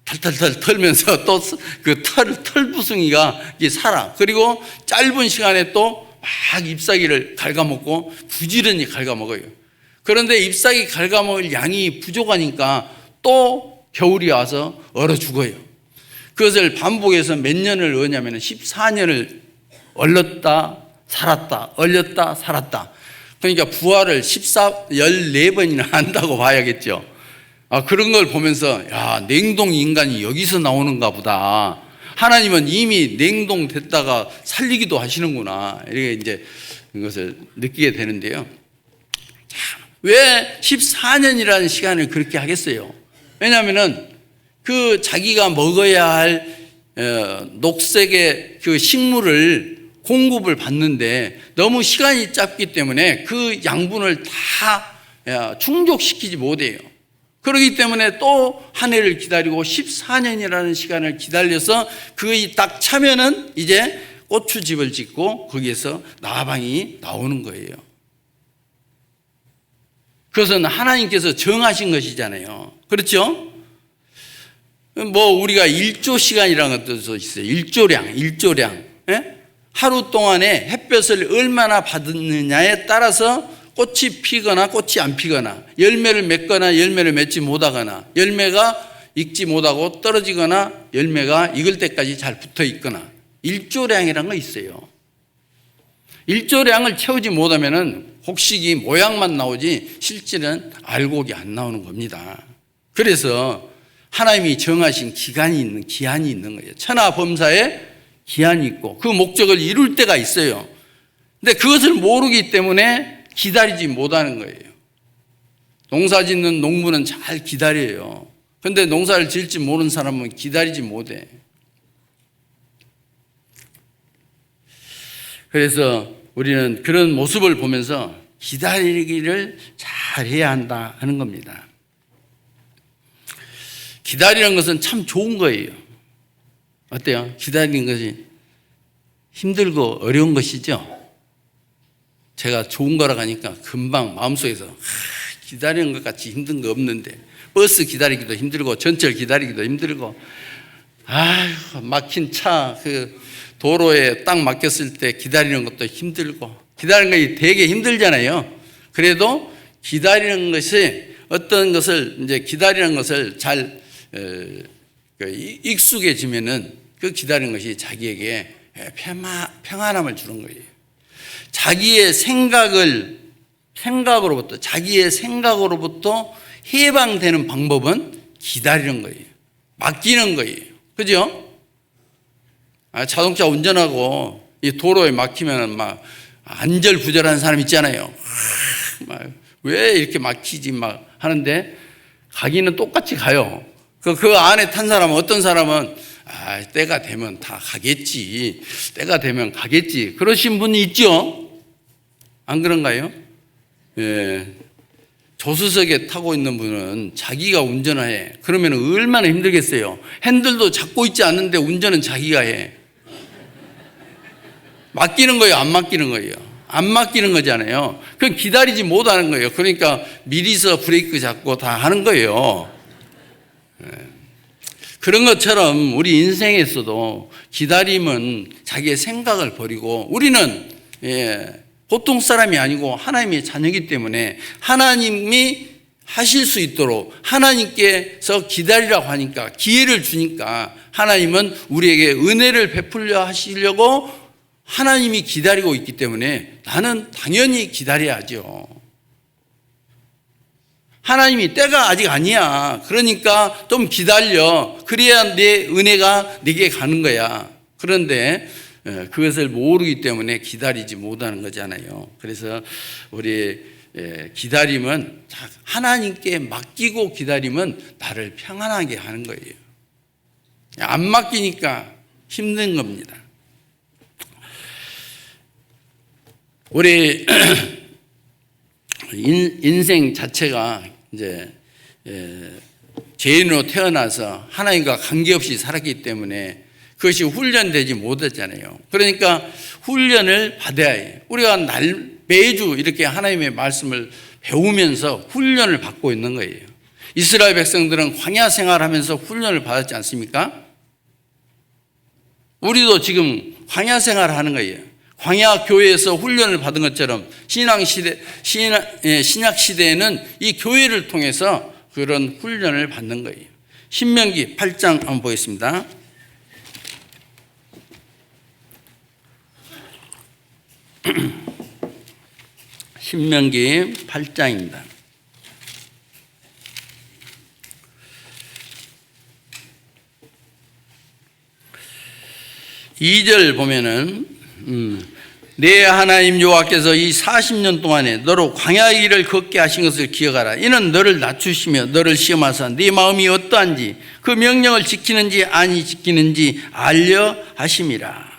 Speaker 1: 탈탈탈 털면서 또 그 털부숭이가 살아. 그리고 짧은 시간에 또 막 잎사귀를 갉아먹고 부지런히 갉아먹어요. 그런데 잎사귀 갉아먹을 양이 부족하니까 또 겨울이 와서 얼어 죽어요. 그것을 반복해서 몇 년을 얻냐면 14년을 얼렸다 살았다 얼렸다 살았다. 그러니까 부활을 14번이나 한다고 봐야겠죠. 그런 걸 보면서 냉동 인간이 여기서 나오는가 보다. 하나님은 이미 냉동됐다가 살리기도 하시는구나. 이렇게 이제 이것을 느끼게 되는데요. 왜 14년이라는 시간을 그렇게 하겠어요? 왜냐하면은 그 자기가 먹어야 할 녹색의 그 식물을 공급을 받는데 너무 시간이 짧기 때문에 그 양분을 다 충족시키지 못해요. 그렇기 때문에 또 한 해를 기다리고 14년이라는 시간을 기다려서 그게 딱 차면은 이제 고추집을 짓고 거기에서 나방이 나오는 거예요. 그것은 하나님께서 정하신 것이잖아요. 그렇죠? 뭐 우리가 일조 시간이라는 것도 있어요. 일조량. 하루 동안에 햇볕을 얼마나 받느냐에 따라서 꽃이 피거나 꽃이 안 피거나 열매를 맺거나 열매를 맺지 못하거나 열매가 익지 못하고 떨어지거나 열매가 익을 때까지 잘 붙어 있거나 일조량이라는 거 있어요. 일조량을 채우지 못하면은 곡식이 모양만 나오지 실질은 알곡이 안 나오는 겁니다. 그래서 하나님이 정하신 기한이 있는 거예요. 천하범사에 기한이 있고 그 목적을 이룰 때가 있어요. 근데 그것을 모르기 때문에 기다리지 못하는 거예요. 농사 짓는 농부는 잘 기다려요. 그런데 농사를 지을지 모르는 사람은 기다리지 못해. 그래서 우리는 그런 모습을 보면서 기다리기를 잘 해야 한다 하는 겁니다. 기다리는 것은 참 좋은 거예요. 어때요? 기다리는 것이 힘들고 어려운 것이죠. 제가 좋은 거라고 하니까 금방 마음속에서 기다리는 것 같이 힘든 거 없는데 버스 기다리기도 힘들고 전철 기다리기도 힘들고 막힌 차 도로에 딱 막혔을 때 기다리는 것도 힘들고 기다리는 것이 되게 힘들잖아요. 그래도 기다리는 것이 어떤 것을 이제 기다리는 것을 잘 익숙해지면은 그 기다리는 것이 자기에게 평안함을 주는 거예요. 자기의 생각으로부터 해방되는 방법은 기다리는 거예요. 맡기는 거예요. 그죠? 자동차 운전하고 이 도로에 막히면 막 안절부절한 사람 있잖아요. 왜 이렇게 막히지 막 하는데 가기는 똑같이 가요. 그 안에 탄 사람은 어떤 사람은 때가 되면 다 가겠지. 때가 되면 가겠지. 그러신 분이 있죠? 안 그런가요? 예. 조수석에 타고 있는 분은 자기가 운전을 해. 그러면 얼마나 힘들겠어요. 핸들도 잡고 있지 않는데 운전은 자기가 해. 맡기는 거예요? 안 맡기는 거예요? 안 맡기는 거잖아요. 그럼 기다리지 못하는 거예요. 그러니까 미리서 브레이크 잡고 다 하는 거예요. 그런 것처럼 우리 인생에서도 기다림은 자기의 생각을 버리고 우리는 보통 사람이 아니고 하나님의 자녀이기 때문에 하나님이 하실 수 있도록 하나님께서 기다리라고 하니까 기회를 주니까 하나님은 우리에게 은혜를 베풀려 하시려고 하나님이 기다리고 있기 때문에 나는 당연히 기다려야죠. 하나님이 때가 아직 아니야. 그러니까 좀 기다려. 그래야 내 은혜가 내게 가는 거야. 그런데 그것을 모르기 때문에 기다리지 못하는 거잖아요. 그래서 우리 기다림은 하나님께 맡기고 기다림은 나를 평안하게 하는 거예요. 안 맡기니까 힘든 겁니다. 우리 인생 자체가 이제 죄인으로 태어나서 하나님과 관계없이 살았기 때문에 그것이 훈련되지 못했잖아요. 그러니까 훈련을 받아야 해요. 우리가 매주 이렇게 하나님의 말씀을 배우면서 훈련을 받고 있는 거예요. 이스라엘 백성들은 광야 생활하면서 훈련을 받았지 않습니까? 우리도 지금 광야 생활하는 거예요. 광야 교회에서 훈련을 받은 것처럼 신약 시대에는 이 교회를 통해서 그런 훈련을 받는 거예요. 신명기 8장 한번 보겠습니다. 신명기 8장입니다. 2절 보면은 내 하나님 여호와께서 이 40년 동안에 너로 광야의 길을 걷게 하신 것을 기억하라. 이는 너를 낮추시며 너를 시험하사 네 마음이 어떠한지 그 명령을 지키는지 아니 지키는지 알려 하심이라.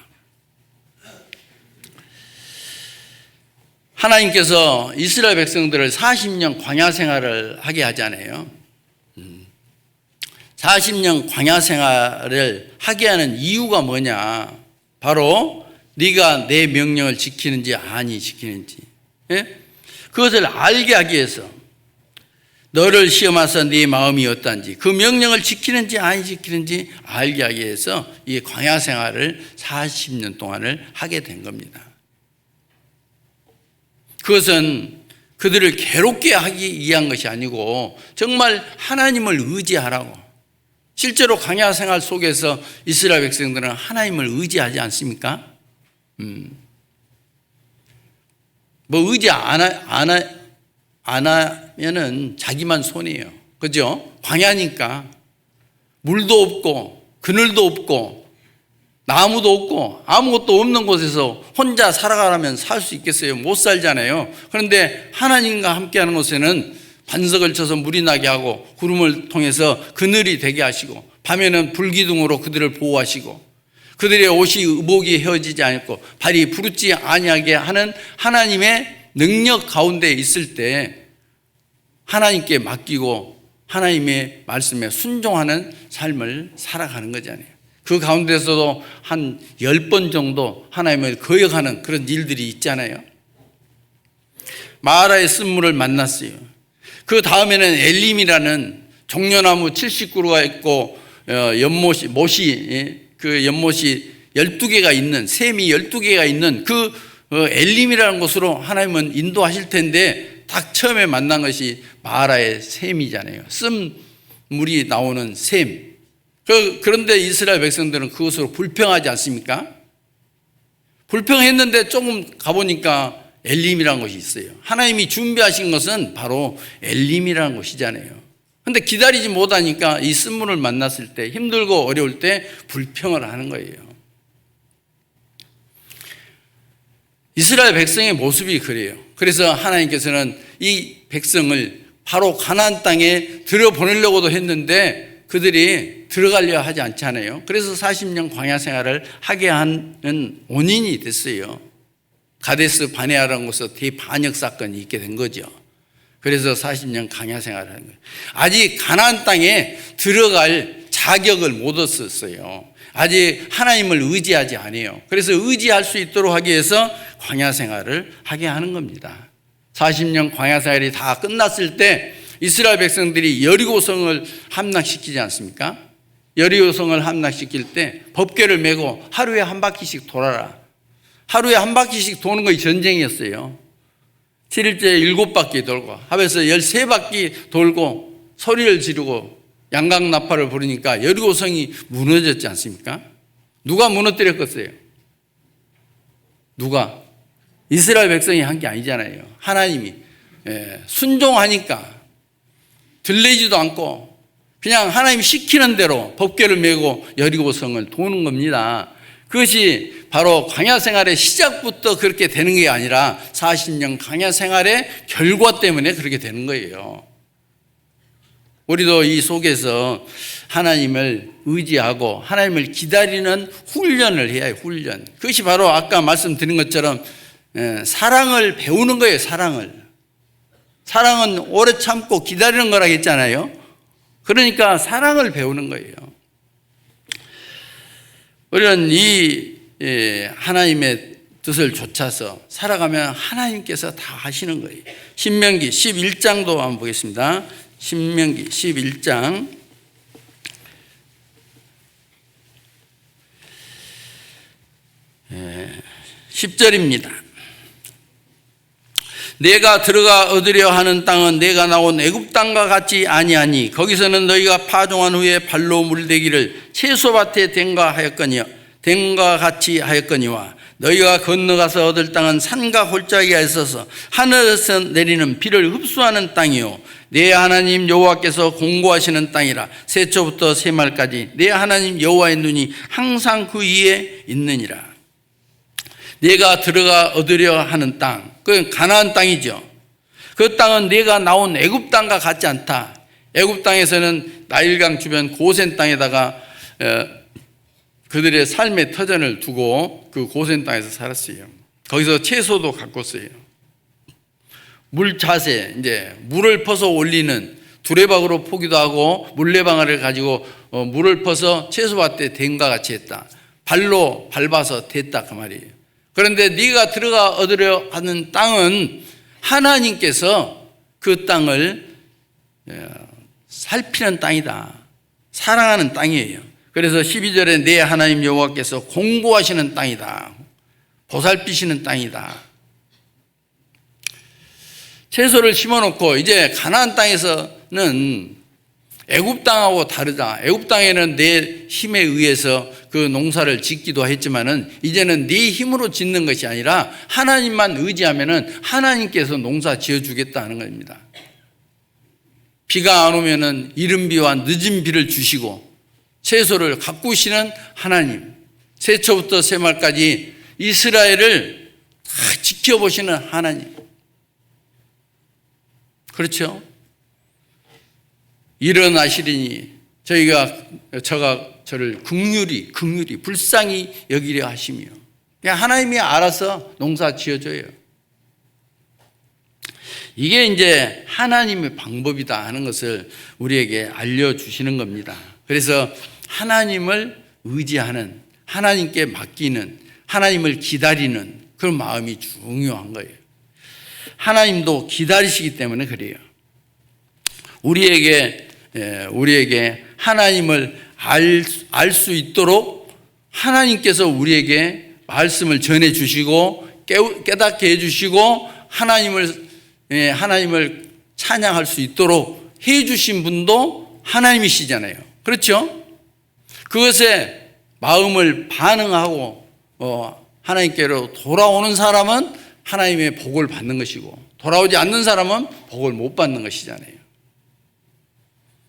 Speaker 1: 하나님께서 이스라엘 백성들을 40년 광야 생활을 하게 하잖아요. 40년 광야 생활을 하게 하는 이유가 뭐냐? 바로 네가 내 명령을 지키는지 아니 지키는지, 그것을 알게 하기 위해서 너를 시험하사 네 마음이 어떤지 그 명령을 지키는지 아니 지키는지 알게 하기 위해서 이 광야 생활을 40년 동안을 하게 된 겁니다. 그것은 그들을 괴롭게 하기 위한 것이 아니고 정말 하나님을 의지하라고, 실제로 광야 생활 속에서 이스라엘 백성들은 하나님을 의지하지 않습니까? 뭐 의지 안 하면은 자기만 손해예요. 그죠? 광야니까 물도 없고 그늘도 없고 나무도 없고 아무것도 없는 곳에서 혼자 살아가려면 살 수 있겠어요? 못 살잖아요. 그런데 하나님과 함께하는 곳에는 반석을 쳐서 물이 나게 하고 구름을 통해서 그늘이 되게 하시고 밤에는 불기둥으로 그들을 보호하시고 그들의 옷이 의복이 헤어지지 않고 발이 부르지 아니하게 하는 하나님의 능력 가운데 있을 때 하나님께 맡기고 하나님의 말씀에 순종하는 삶을 살아가는 거잖아요. 그 가운데서도 한 10번 정도 하나님을 거역하는 그런 일들이 있잖아요. 마라의 쓴물을 만났어요. 그 다음에는 엘림이라는 종려나무 70그루가 있고 연못이 그 연못이 12개가 있는 샘이 12개가 있는 그 엘림이라는 곳으로 하나님은 인도하실 텐데 딱 처음에 만난 것이 마라의 샘이잖아요. 쓴물이 나오는 샘. 그런데 이스라엘 백성들은 그것으로 불평하지 않습니까? 불평했는데 조금 가보니까 엘림이라는 것이 있어요. 하나님이 준비하신 것은 바로 엘림이라는 것이잖아요. 그런데 기다리지 못하니까 이 쓴물을 만났을 때 힘들고 어려울 때 불평을 하는 거예요. 이스라엘 백성의 모습이 그래요. 그래서 하나님께서는 이 백성을 바로 가나안 땅에 들여보내려고도 했는데 그들이 들어가려 하지 않잖아요. 그래서 40년 광야 생활을 하게 하는 원인이 됐어요. 가데스 바네아라는 곳에서 대반역 사건이 있게 된 거죠. 그래서 40년 광야 생활을 하는 거예요. 아직 가나안 땅에 들어갈 자격을 못 얻었어요. 아직 하나님을 의지하지 않아요. 그래서 의지할 수 있도록 하기 위해서 광야 생활을 하게 하는 겁니다. 40년 광야 생활이 다 끝났을 때 이스라엘 백성들이 여리고성을 함락시키지 않습니까? 여리고성을 함락시킬 때 법궤를 메고 하루에 한 바퀴씩 돌아라. 하루에 한 바퀴씩 도는 것이 전쟁이었어요. 7일째 7바퀴 돌고 합해서 13바퀴 돌고 소리를 지르고 양강나팔을 부르니까 여리고성이 무너졌지 않습니까? 누가 무너뜨렸겠어요? 누가? 이스라엘 백성이 한 게 아니잖아요. 하나님이 순종하니까 들리지도 않고 그냥 하나님 시키는 대로 법궤를 메고 여리고성을 도는 겁니다. 그것이 바로 광야 생활의 시작부터 그렇게 되는 게 아니라 40년 광야 생활의 결과 때문에 그렇게 되는 거예요. 우리도 이 속에서 하나님을 의지하고 하나님을 기다리는 훈련을 해야 해요. 훈련. 그것이 바로 아까 말씀드린 것처럼 사랑을 배우는 거예요. 사랑은 오래 참고 기다리는 거라고 했잖아요. 그러니까 사랑을 배우는 거예요. 우리는 이 하나님의 뜻을 좇아서 살아가면 하나님께서 다 하시는 거예요. 신명기 11장도 한번 보겠습니다. 신명기 11장 10절입니다. 내가 들어가 얻으려 하는 땅은 내가 나온 애굽 땅과 같지 아니하니 거기서는 너희가 파종한 후에 발로 물대기를 채소밭에 댐과 같이 하였거니와 너희가 건너가서 얻을 땅은 산과 골짜기가 있어서 하늘에서 내리는 비를 흡수하는 땅이요 내 하나님 여호와께서 공고하시는 땅이라 새초부터 새말까지 내 하나님 여호와의 눈이 항상 그 위에 있느니라. 내가 들어가 얻으려 하는 땅, 그건 가나안 땅이죠. 그 땅은 내가 나온 애굽 땅과 같지 않다. 애굽 땅에서는 나일강 주변 고센 땅에다가 그들의 삶의 터전을 두고 그 고센 땅에서 살았어요. 거기서 채소도 가꿨어요. 물자세, 이제 물을 퍼서 올리는 두레박으로 포기도 하고 물레방아를 가지고 물을 퍼서 채소밭에 댐과 같이 했다. 발로 밟아서 댔다 그 말이에요. 그런데 네가 들어가 얻으려 하는 땅은 하나님께서 그 땅을 살피는 땅이다. 사랑하는 땅이에요. 그래서 12절에 내 하나님 여호와께서 공고하시는 땅이다. 보살피시는 땅이다. 채소를 심어놓고 이제 가나안 땅에서는 애굽 땅하고 다르다. 애굽 땅에는 내 힘에 의해서 그 농사를 짓기도 했지만은 이제는 네 힘으로 짓는 것이 아니라 하나님만 의지하면은 하나님께서 농사 지어주겠다 하는 겁니다. 비가 안 오면은 이른 비와 늦은 비를 주시고 채소를 가꾸시는 하나님, 새초부터 새말까지 이스라엘을 다 지켜보시는 하나님. 그렇죠? 일어나시리니 저가 저를 긍휼히 불쌍히 여기려 하시며, 그냥 하나님이 알아서 농사 지어줘요. 이게 이제 하나님의 방법이다 하는 것을 우리에게 알려주시는 겁니다. 그래서 하나님을 의지하는, 하나님께 맡기는, 하나님을 기다리는 그런 마음이 중요한 거예요. 하나님도 기다리시기 때문에 그래요. 우리에게 하나님을 알 수 있도록 하나님께서 우리에게 말씀을 전해 주시고 깨닫게 해 주시고 하나님을 찬양할 수 있도록 해 주신 분도 하나님이시잖아요. 그렇죠? 그것에 마음을 반응하고 하나님께로 돌아오는 사람은 하나님의 복을 받는 것이고, 돌아오지 않는 사람은 복을 못 받는 것이잖아요.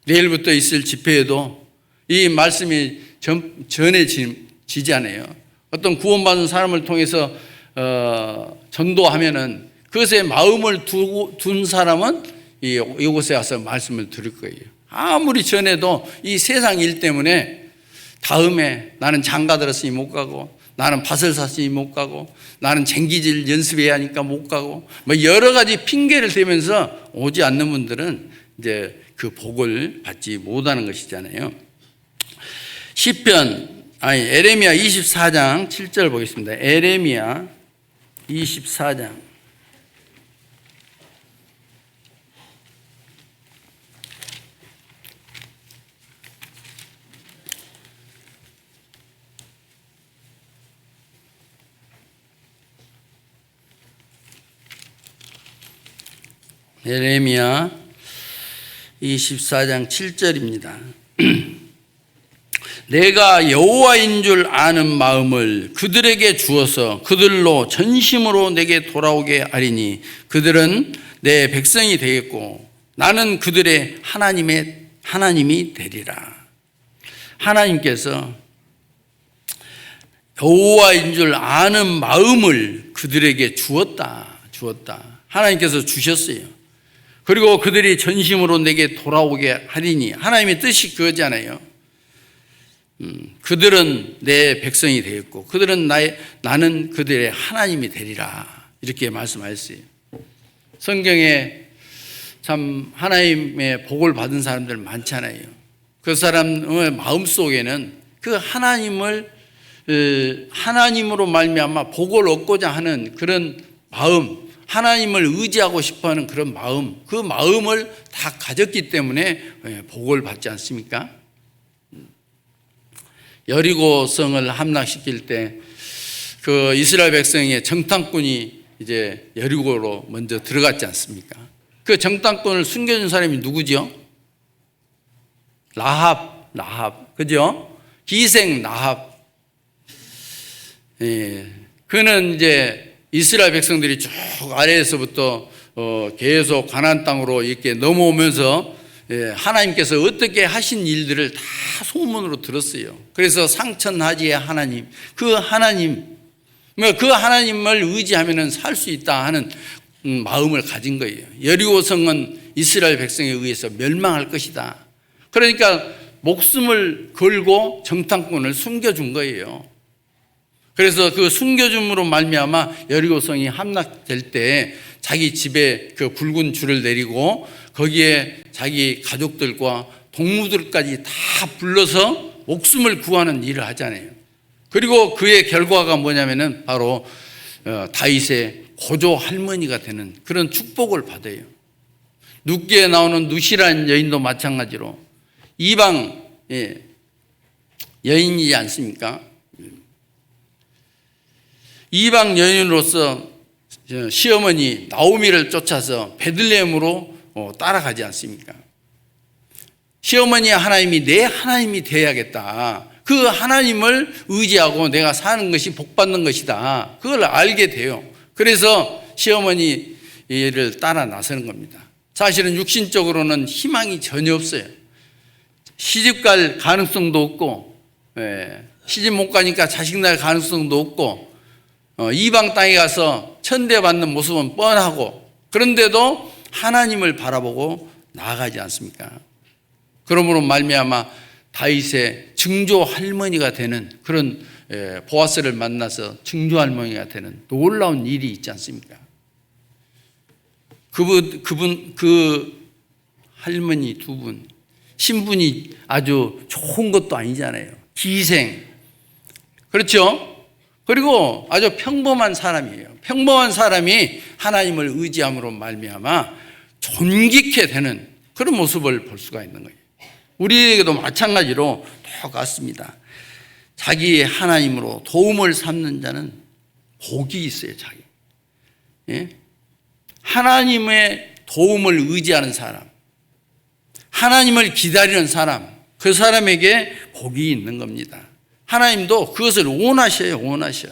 Speaker 1: 내일부터 있을 집회에도 이 말씀이 전해지잖아요. 어떤 구원받은 사람을 통해서 전도하면은 그것에 마음을 둔 사람은 이곳에 와서 말씀을 들을 거예요. 아무리 전해도 이 세상 일 때문에 다음에 나는 장가 들었으니 못 가고, 나는 밭을 샀으니 못 가고, 나는 쟁기질 연습해야 하니까 못 가고, 뭐 여러 가지 핑계를 대면서 오지 않는 분들은 이제 그 복을 받지 못하는 것이잖아요. 에레미야 24장 7절 보겠습니다. 에레미야 24장 7절입니다. 내가 여호와인 줄 아는 마음을 그들에게 주어서 그들로 전심으로 내게 돌아오게 하리니 그들은 내 백성이 되겠고 나는 그들의 하나님이 되리라. 하나님께서 여호와인 줄 아는 마음을 그들에게 주었다. 하나님께서 주셨어요. 그리고 그들이 전심으로 내게 돌아오게 하리니, 하나님의 뜻이 그거잖아요. 그들은 내 백성이 되었고 나는 그들의 하나님이 되리라, 이렇게 말씀하셨어요. 성경에 참 하나님의 복을 받은 사람들 많잖아요. 그 사람의 마음속에는 그 하나님으로 말미암아 복을 얻고자 하는 그런 마음, 하나님을 의지하고 싶어하는 그런 마음, 그 마음을 다 가졌기 때문에 복을 받지 않습니까? 여리고성을 함락시킬 때 그 이스라엘 백성의 정탐꾼이 이제 여리고로 먼저 들어갔지 않습니까? 그 정탐꾼을 숨겨준 사람이 누구죠? 라합, 그죠? 기생 라합. 그는 이제 이스라엘 백성들이 쭉 아래에서부터 계속 가나안 땅으로 이렇게 넘어오면서 하나님께서 어떻게 하신 일들을 다 소문으로 들었어요. 그래서 상천하지의 하나님, 그 하나님을 의지하면 살 수 있다 하는 마음을 가진 거예요. 여리고성은 이스라엘 백성에 의해서 멸망할 것이다. 그러니까 목숨을 걸고 정탐꾼을 숨겨준 거예요. 그래서 그 숨겨줌으로 말미암아 여리고성이 함락될 때 자기 집에 그 붉은 줄을 내리고 거기에 자기 가족들과 동무들까지 다 불러서 목숨을 구하는 일을 하잖아요. 그리고 그의 결과가 뭐냐면은 바로 다윗의 고조 할머니가 되는 그런 축복을 받아요. 룻기에 나오는 누시라는 여인도 마찬가지로 이방 여인이지 않습니까? 이방 여인으로서 시어머니 나오미를 쫓아서 베들레헴으로 따라가지 않습니까? 시어머니 하나님이 내 하나님이 되어야겠다. 그 하나님을 의지하고 내가 사는 것이 복받는 것이다. 그걸 알게 돼요. 그래서 시어머니를 따라 나서는 겁니다. 사실은 육신적으로는 희망이 전혀 없어요. 시집 갈 가능성도 없고, 시집 못 가니까 자식 낳을 가능성도 없고, 이방 땅에 가서 천대받는 모습은 뻔하고, 그런데도 하나님을 바라보고 나아가지 않습니까? 그러므로 말미암아 다윗의 증조 할머니가 되는 그런 보아스를 만나서 증조 할머니가 되는 놀라운 일이 있지 않습니까? 그 할머니 두 분, 신분이 아주 좋은 것도 아니잖아요. 기생. 그렇죠? 그리고 아주 평범한 사람이에요. 평범한 사람이 하나님을 의지함으로 말미암아 존귀케 되는 그런 모습을 볼 수가 있는 거예요. 우리에게도 마찬가지로 똑같습니다. 자기의 하나님으로 도움을 삼는 자는 복이 있어요. 자기. 예? 하나님의 도움을 의지하는 사람, 하나님을 기다리는 사람, 그 사람에게 복이 있는 겁니다. 하나님도 그것을 원하셔요. 원하셔.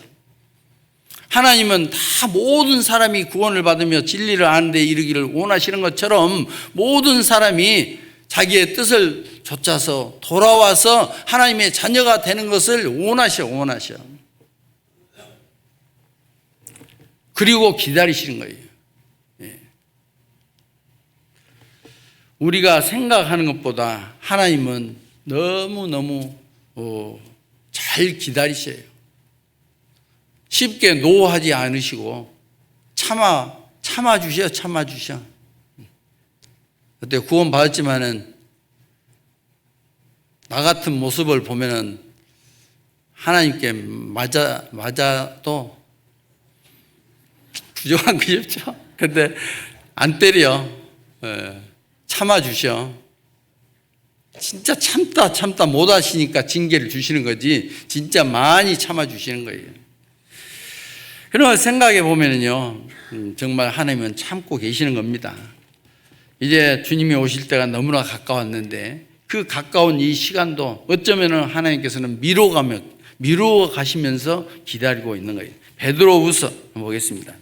Speaker 1: 하나님은 다 모든 사람이 구원을 받으며 진리를 아는 데 이르기를 원하시는 것처럼 모든 사람이 자기의 뜻을 좇아서 돌아와서 하나님의 자녀가 되는 것을 원하셔. 그리고 기다리시는 거예요. 우리가 생각하는 것보다 하나님은 너무너무 잘 기다리셔요. 쉽게 노하지 않으시고 참아주셔. 그때 구원 받았지만은 나 같은 모습을 보면은 하나님께 맞아도 부족한 것이 없죠. 근데 안 때려. 참아주셔. 진짜 참다 못 하시니까 징계를 주시는 거지 진짜 많이 참아주시는 거예요. 그런 생각해 보면은요, 정말 하나님은 참고 계시는 겁니다. 이제 주님이 오실 때가 너무나 가까웠는데 그 가까운 이 시간도 어쩌면은 하나님께서는 미루어 가시면서 기다리고 있는 거예요. 베드로후서 보겠습니다.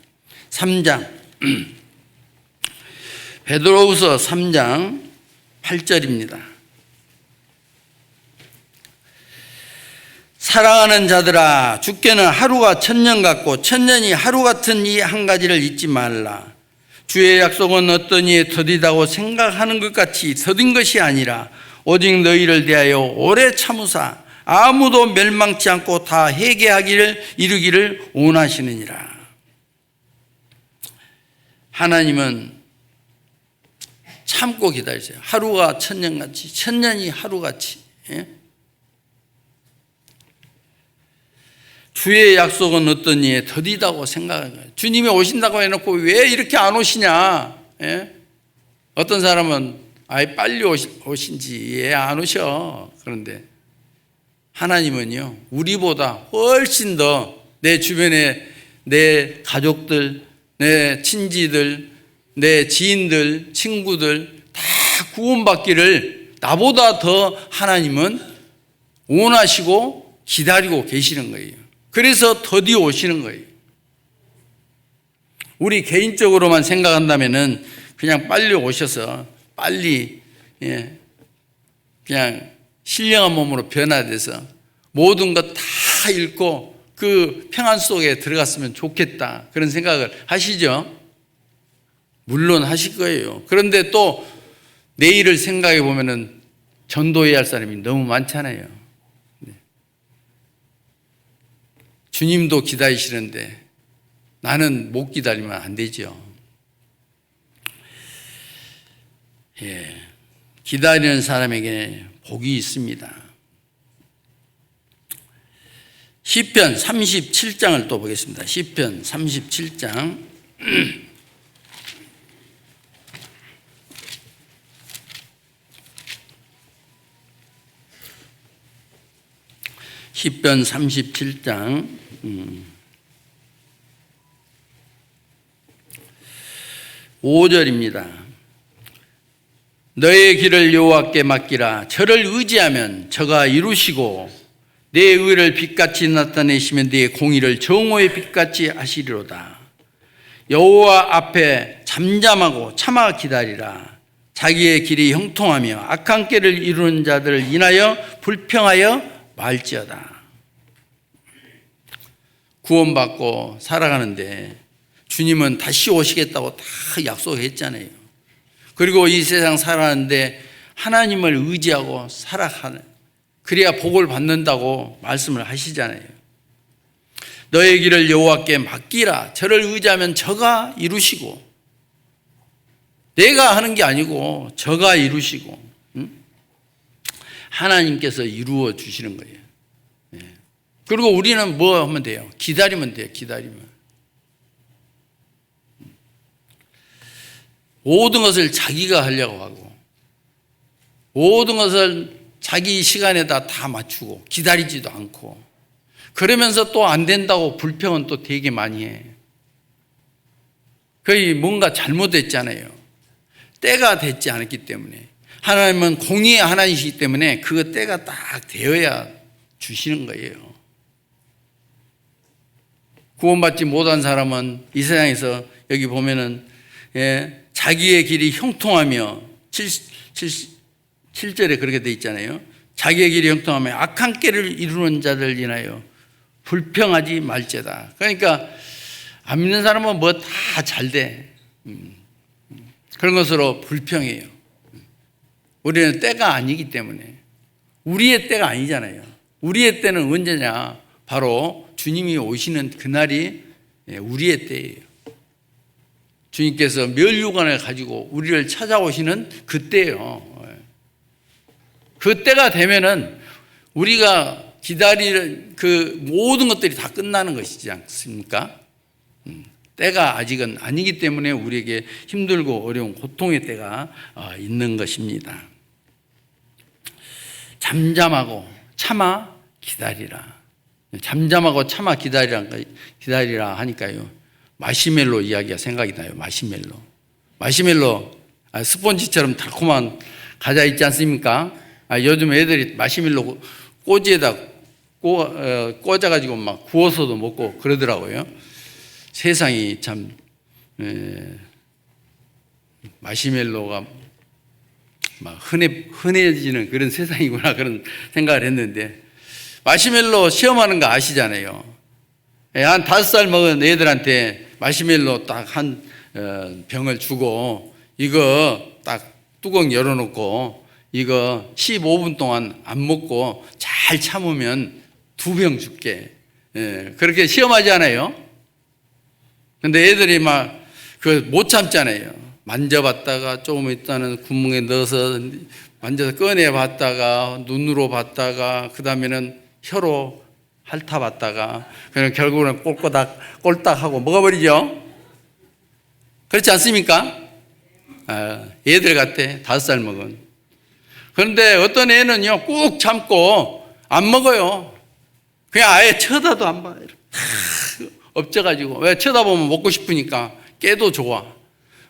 Speaker 1: 3장 베드로후서 3장 8절입니다. 사랑하는 자들아, 주께는 하루가 천년 같고 천년이 하루 같은 이 한 가지를 잊지 말라. 주의 약속은 어떤 이에 더디다고 생각하는 것 같이 더딘 것이 아니라 오직 너희를 대하여 오래 참으사 아무도 멸망치 않고 다 회개하기를 이루기를 원하시느니라. 하나님은 참고 기다리세요. 하루가 천년같이, 천년이 하루같이. 주의 약속은 어떤 이에 더디다고 생각하는 거예요. 주님이 오신다고 해놓고 왜 이렇게 안 오시냐? 어떤 사람은 아예 빨리 오신지 안 오셔. 그런데 하나님은요, 우리보다 훨씬 더 내 주변에 내 가족들, 내 친지들, 내 지인들, 친구들 다 구원받기를 나보다 더 하나님은 원하시고 기다리고 계시는 거예요. 그래서 더디 오시는 거예요. 우리 개인적으로만 생각한다면은 그냥 빨리 오셔서 빨리 그냥 신령한 몸으로 변화돼서 모든 것 다 잃고 그 평안 속에 들어갔으면 좋겠다, 그런 생각을 하시죠? 물론 하실 거예요. 그런데 또 내일을 생각해 보면은 전도해야 할 사람이 너무 많잖아요. 주님도 기다리시는데 나는 못 기다리면 안 되죠. 기다리는 사람에게 복이 있습니다. 시편 37장을 또 보겠습니다. 시편 37장 시편 37장 5절입니다. 너의 길을 여호와께 맡기라. 저를 의지하면 저가 이루시고 내 의를 빛같이 나타내시면 네 공의를 정오의 빛같이 하시리로다. 여호와 앞에 잠잠하고 참아 기다리라. 자기의 길이 형통하며 악한 길을 이루는 자들을 인하여 불평하여 말지어다. 구원받고 살아가는데 주님은 다시 오시겠다고 다 약속했잖아요. 그리고 이 세상 살아가는데 하나님을 의지하고 살아가는, 그래야 복을 받는다고 말씀을 하시잖아요. 너의 길을 여호와께 맡기라. 저를 의지하면 저가 이루시고, 내가 하는 게 아니고 저가 이루시고, 하나님께서 이루어 주시는 거예요. 그리고 우리는 뭐 하면 돼요? 기다리면 돼요. 기다리면. 모든 것을 자기가 하려고 하고 모든 것을 자기 시간에다 다 맞추고 기다리지도 않고, 그러면서 또 안 된다고 불평은 또 되게 많이 해. 거의 뭔가 잘못됐잖아요. 때가 됐지 않았기 때문에. 하나님은 공의의 하나님이시기 때문에 그 때가 딱 되어야 주시는 거예요. 구원받지 못한 사람은 이 세상에서 여기 보면은 자기의 길이 형통하며 7절에 그렇게 돼 있잖아요. 자기의 길이 형통하며 악한 길을 이루는 자들 인하여 불평하지 말지어다. 그러니까 안 믿는 사람은 뭐 다 잘 돼. 그런 것으로 불평해요. 우리는 때가 아니기 때문에. 우리의 때가 아니잖아요. 우리의 때는 언제냐? 바로 주님이 오시는 그날이 우리의 때예요. 주님께서 멸류관을 가지고 우리를 찾아오시는 그때예요. 그때가 되면은 우리가 기다리는 그 모든 것들이 다 끝나는 것이지 않습니까? 때가 아직은 아니기 때문에 우리에게 힘들고 어려운 고통의 때가 있는 것입니다. 잠잠하고 참아 기다리라. 잠잠하고 참아 기다리라 하니까요, 마시멜로 이야기가 생각이 나요. 마시멜로 스펀지처럼 달콤한 과자 있지 않습니까? 요즘 애들이 마시멜로 꼬지에다 꽂아가지고 막 구워서도 먹고 그러더라고요. 세상이 참 마시멜로가 막 흔해지는 그런 세상이구나, 그런 생각을 했는데, 마시멜로 시험하는 거 아시잖아요. 한 5살 먹은 애들한테 마시멜로 딱 한 병을 주고, 이거 딱 뚜껑 열어놓고 이거 15분 동안 안 먹고 잘 참으면 2병 줄게. 그렇게 시험하지 않아요? 근데 애들이 막 못 참잖아요. 만져봤다가 조금 있다는 구멍에 넣어서 만져서 꺼내봤다가 눈으로 봤다가 그 다음에는 혀로 핥아봤다가 그냥 결국은 꼴딱하고 먹어버리죠. 그렇지 않습니까? 얘들 같아. 5살 먹은. 그런데 어떤 애는요 꾹 참고 안 먹어요. 그냥 아예 쳐다도 안 봐. 엎져가지고. 왜? 쳐다보면 먹고 싶으니까. 깨도 좋아.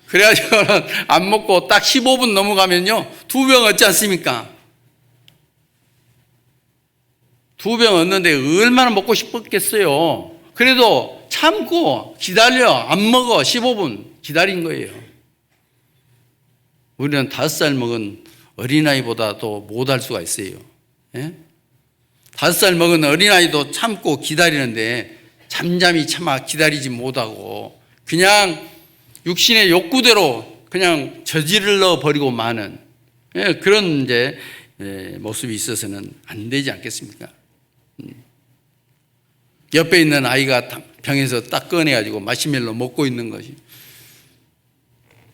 Speaker 1: 그래가지고는 안 먹고 딱 15분 넘어가면요 2병 얻지 않습니까? 2병 얻는데 얼마나 먹고 싶었겠어요. 그래도 참고 기다려. 안 먹어. 15분 기다린 거예요. 우리는 5살 먹은 어린아이보다도 못할 수가 있어요. 5살 먹은 어린아이도 참고 기다리는데 잠잠히 참아 기다리지 못하고 그냥 육신의 욕구대로 그냥 저질러 버리고 마는 그런 이제 모습이 있어서는 안 되지 않겠습니까? 옆에 있는 아이가 병에서 딱 꺼내가지고 마시멜로 먹고 있는 것이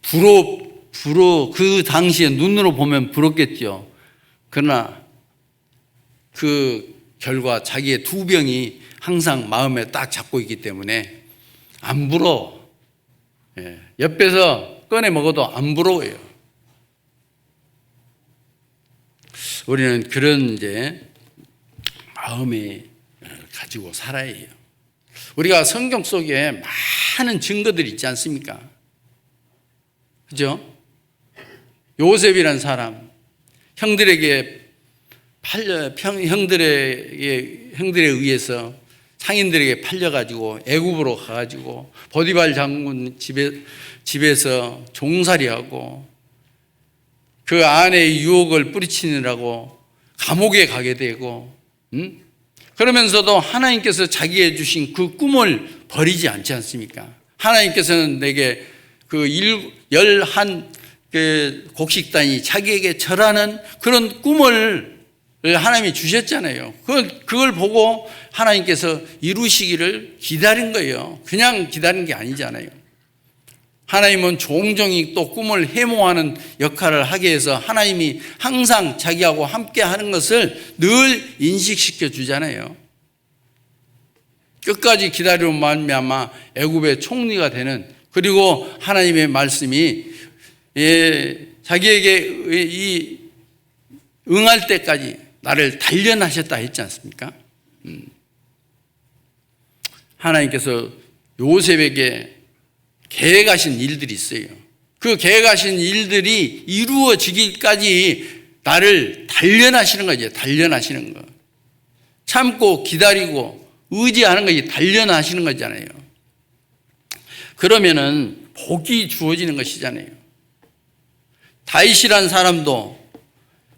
Speaker 1: 그 당시에 눈으로 보면 부럽겠죠. 그러나 그 결과 자기의 2병이 항상 마음에 딱 잡고 있기 때문에 안 부러워. 옆에서 꺼내 먹어도 안 부러워요. 우리는 그런 이제 마음에 가지고 살아야 해요. 우리가 성경 속에 많은 증거들이 있지 않습니까? 그죠? 요셉이란 사람, 형들에 의해서 상인들에게 팔려가지고 애굽으로 가가지고 보디발 장군 집에서 종살이하고 그 아내의 유혹을 뿌리치느라고 감옥에 가게 되고, 그러면서도 하나님께서 자기에 주신 그 꿈을 버리지 않지 않습니까? 하나님께서는 내게 그 11 곡식단이 자기에게 절하는 그런 꿈을 하나님이 주셨잖아요. 그걸 보고 하나님께서 이루시기를 기다린 거예요. 그냥 기다린 게 아니잖아요. 하나님은 종종이 또 꿈을 해몽하는 역할을 하게 해서 하나님이 항상 자기하고 함께 하는 것을 늘 인식시켜 주잖아요. 끝까지 기다리면 말미암아 애굽의 총리가 되는, 그리고 하나님의 말씀이 자기에게 응할 때까지 나를 단련하셨다 했지 않습니까? 하나님께서 요셉에게 계획하신 일들이 있어요. 그 계획하신 일들이 이루어지기까지 나를 단련하시는 거죠. 단련하시는 거. 참고 기다리고 의지하는 것이 단련하시는 거잖아요. 그러면은 복이 주어지는 것이잖아요. 다윗이란 사람도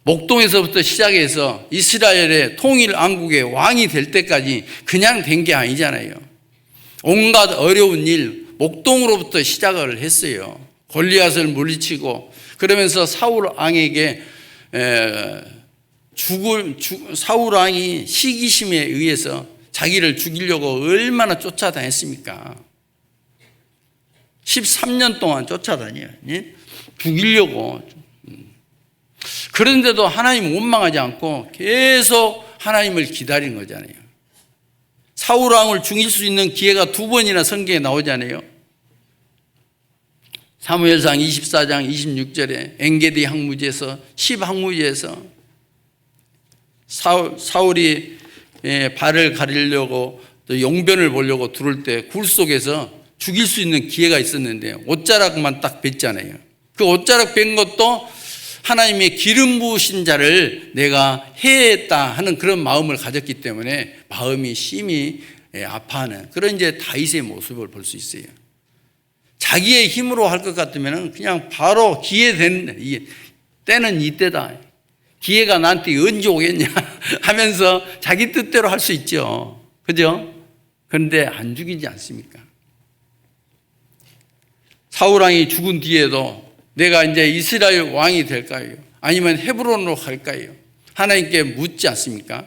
Speaker 1: 목동에서부터 시작해서 이스라엘의 통일 왕국의 왕이 될 때까지 그냥 된 게 아니잖아요. 온갖 어려운 일, 목동으로부터 시작을 했어요. 골리앗을 물리치고, 그러면서 사울 왕에게 사울 왕이 시기심에 의해서 자기를 죽이려고 얼마나 쫓아다녔습니까? 13년 동안 쫓아다녀요. 죽이려고. 그런데도 하나님 원망하지 않고 계속 하나님을 기다린 거잖아요. 사울 왕을 죽일 수 있는 기회가 2번이나 성경에 나오잖아요. 사무엘상 24장 26절에 엔게디 항무지에서 10항무지에서 사울이 발을 가리려고 또 용변을 보려고 들어올 때 굴 속에서 죽일 수 있는 기회가 있었는데 옷자락만 딱 뱉잖아요. 그 옷자락 뱉은 것도 하나님의 기름 부으신 자를 내가 해했다 하는 그런 마음을 가졌기 때문에 마음이 심히 아파하는 그런 이제 다윗의 모습을 볼 수 있어요. 자기의 힘으로 할 것 같으면 그냥 바로 때는 이때다. 기회가 나한테 언제 오겠냐 하면서 자기 뜻대로 할 수 있죠. 그죠? 그런데 안 죽이지 않습니까? 사울왕이 죽은 뒤에도 내가 이제 이스라엘 왕이 될까요? 아니면 헤브론으로 갈까요? 하나님께 묻지 않습니까?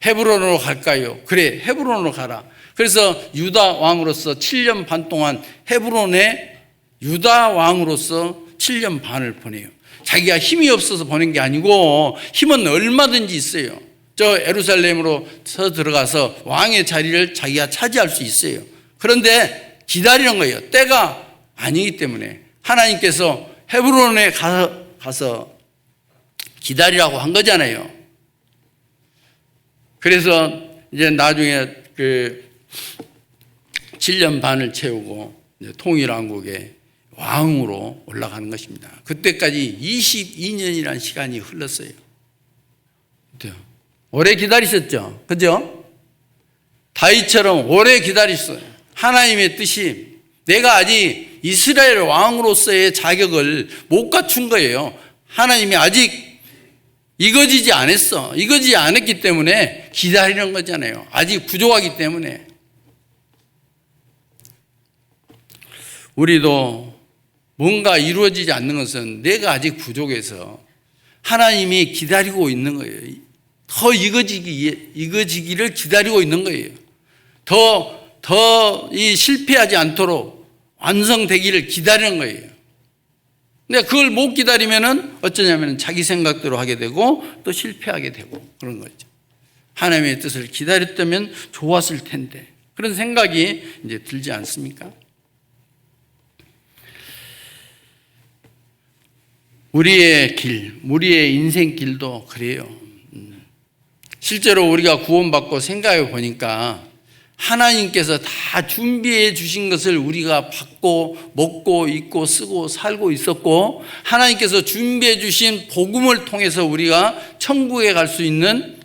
Speaker 1: 헤브론으로 갈까요? 그래, 헤브론으로 가라. 그래서 유다 왕으로서 7년 반 동안 헤브론에 유다 왕으로서 7년 반을 보내요. 자기가 힘이 없어서 보낸 게 아니고 힘은 얼마든지 있어요. 저 예루살렘으로 들어가서 왕의 자리를 자기가 차지할 수 있어요. 그런데 기다리는 거예요. 때가 아니기 때문에 하나님께서 헤브론에 가서 기다리라고 한 거잖아요. 그래서 이제 나중에 그 7년 반을 채우고 통일왕국의 왕으로 올라가는 것입니다. 그때까지 22년이라는 시간이 흘렀어요. 오래 기다리셨죠? 그죠? 다윗처럼 오래 기다리셨어요. 하나님의 뜻이 내가 아직 이스라엘 왕으로서의 자격을 못 갖춘 거예요. 하나님이 아직 이거지지 않았어. 이거지지 않았기 때문에 기다리는 거잖아요. 아직 부족하기 때문에. 우리도 뭔가 이루어지지 않는 것은 내가 아직 부족해서 하나님이 기다리고 있는 거예요. 더 이거지기를 기다리고 있는 거예요. 더 이 실패하지 않도록 완성되기를 기다리는 거예요. 근데 그걸 못 기다리면은 어쩌냐면 자기 생각대로 하게 되고 또 실패하게 되고 그런 거죠. 하나님의 뜻을 기다렸다면 좋았을 텐데 그런 생각이 이제 들지 않습니까? 우리의 길, 우리의 인생 길도 그래요. 실제로 우리가 구원받고 생각해 보니까 하나님께서 다 준비해 주신 것을 우리가 받고 먹고 입고 쓰고 살고 있었고, 하나님께서 준비해 주신 복음을 통해서 우리가 천국에 갈 수 있는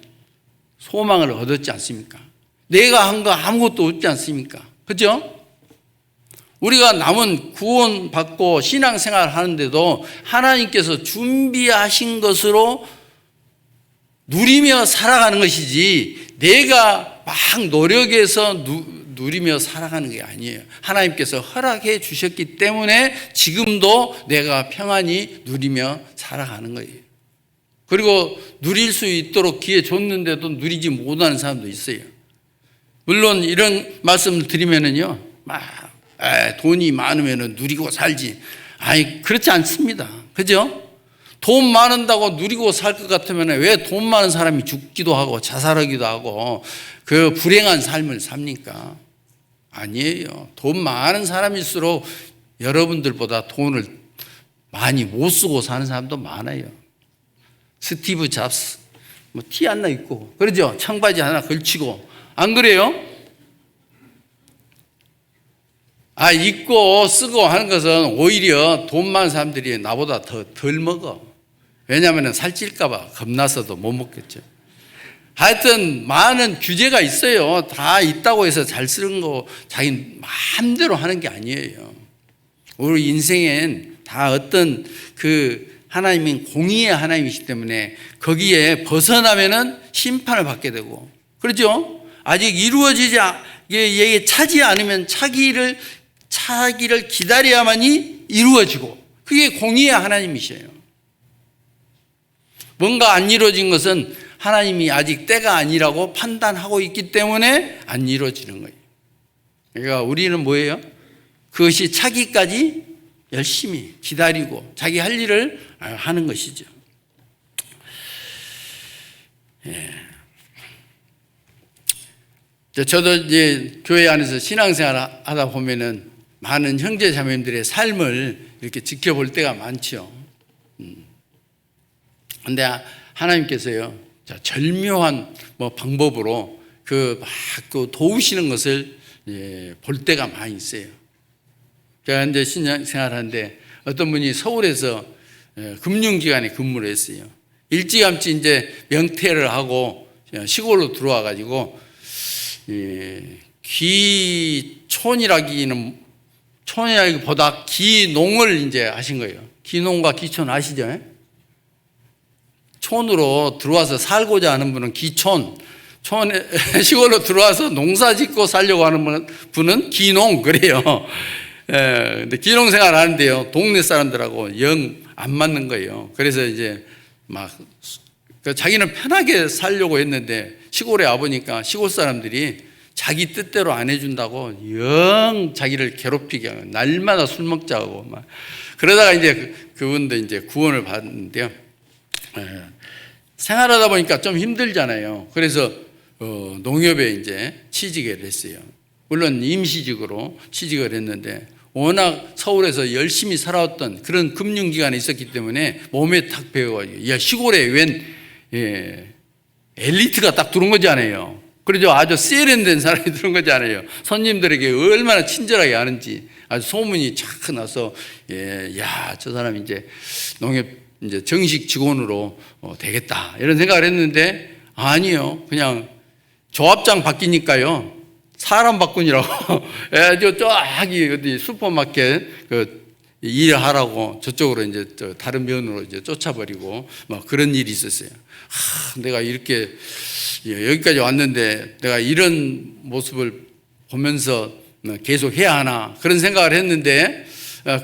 Speaker 1: 소망을 얻었지 않습니까? 내가 한 거 아무것도 없지 않습니까? 그죠? 우리가 남은 구원 받고 신앙생활 하는데도 하나님께서 준비하신 것으로 누리며 살아가는 것이지, 내가 막 노력해서 누리며 살아가는 게 아니에요. 하나님께서 허락해 주셨기 때문에 지금도 내가 평안히 누리며 살아가는 거예요. 그리고 누릴 수 있도록 기회 줬는데도 누리지 못하는 사람도 있어요. 물론 이런 말씀을 드리면은요, 돈이 많으면 누리고 살지. 아니, 그렇지 않습니다. 그죠? 돈 많은다고 누리고 살 것 같으면 왜 돈 많은 사람이 죽기도 하고 자살하기도 하고 그 불행한 삶을 삽니까? 아니에요. 돈 많은 사람일수록 여러분들보다 돈을 많이 못 쓰고 사는 사람도 많아요. 스티브 잡스, 티 하나 입고, 그러죠? 청바지 하나 걸치고, 안 그래요? 입고 쓰고 하는 것은 오히려 돈 많은 사람들이 나보다 덜 먹어. 왜냐하면 살찔까봐 겁나서도 못 먹겠죠. 하여튼 많은 규제가 있어요. 다 있다고 해서 잘 쓰는 거 자기 마음대로 하는 게 아니에요. 우리 인생엔 다 어떤 하나님은 공의의 하나님이시기 때문에 거기에 벗어나면은 심판을 받게 되고, 그렇죠? 아직 이루어지지 차지 않으면 차기를 기다려야만이 이루어지고, 그게 공의의 하나님이셔요. 뭔가 안 이루어진 것은 하나님이 아직 때가 아니라고 판단하고 있기 때문에 안 이루어지는 거예요. 그러니까 우리는 뭐예요? 그것이 차기까지 열심히 기다리고 자기 할 일을 하는 것이죠. 예. 저도 이제 교회 안에서 신앙생활 하다 보면은 많은 형제 자매님들의 삶을 이렇게 지켜볼 때가 많죠. 근데 하나님께서요, 절묘한 방법으로 도우시는 것을 볼 때가 많이 있어요. 제가 이제 신앙생활 하는데 어떤 분이 서울에서 금융기관에 근무를 했어요. 일찌감치 이제 명퇴를 하고 시골로 들어와 가지고 촌이라기보다 기농을 이제 하신 거예요. 기농과 기촌 아시죠? 촌으로 들어와서 살고자 하는 분은 기촌, 시골로 들어와서 농사 짓고 살려고 하는 분은 기농, 그래요. 근데 기농 생활 하는데요, 동네 사람들하고 영 안 맞는 거예요. 그래서 이제 자기는 편하게 살려고 했는데 시골에 와보니까 시골 사람들이 자기 뜻대로 안 해준다고 영 자기를 괴롭히게 하고 날마다 술 먹자고 막 그러다가 이제 그분도 이제 구원을 받는데요. 생활하다 보니까 좀 힘들잖아요. 그래서 농협에 이제 취직을 했어요. 물론 임시직으로 취직을 했는데 워낙 서울에서 열심히 살아왔던 그런 금융기관에 있었기 때문에 몸에 탁 배워가지고, 시골에 웬 엘리트가 딱 들어온 거잖아요. 그래도 아주 세련된 사람이 들어온 거잖아요. 손님들에게 얼마나 친절하게 하는지 아주 소문이 착 나서, 저 사람이 이제 농협 이제 정식 직원으로 되겠다 이런 생각을 했는데, 아니요, 그냥 조합장 바뀌니까요 사람 바꾸니라고 저기 어디 슈퍼마켓 일하라고 저쪽으로 이제 다른 면으로 이제 쫓아버리고 막 그런 일이 있었어요. 내가 이렇게 여기까지 왔는데 내가 이런 모습을 보면서 계속 해야 하나 그런 생각을 했는데,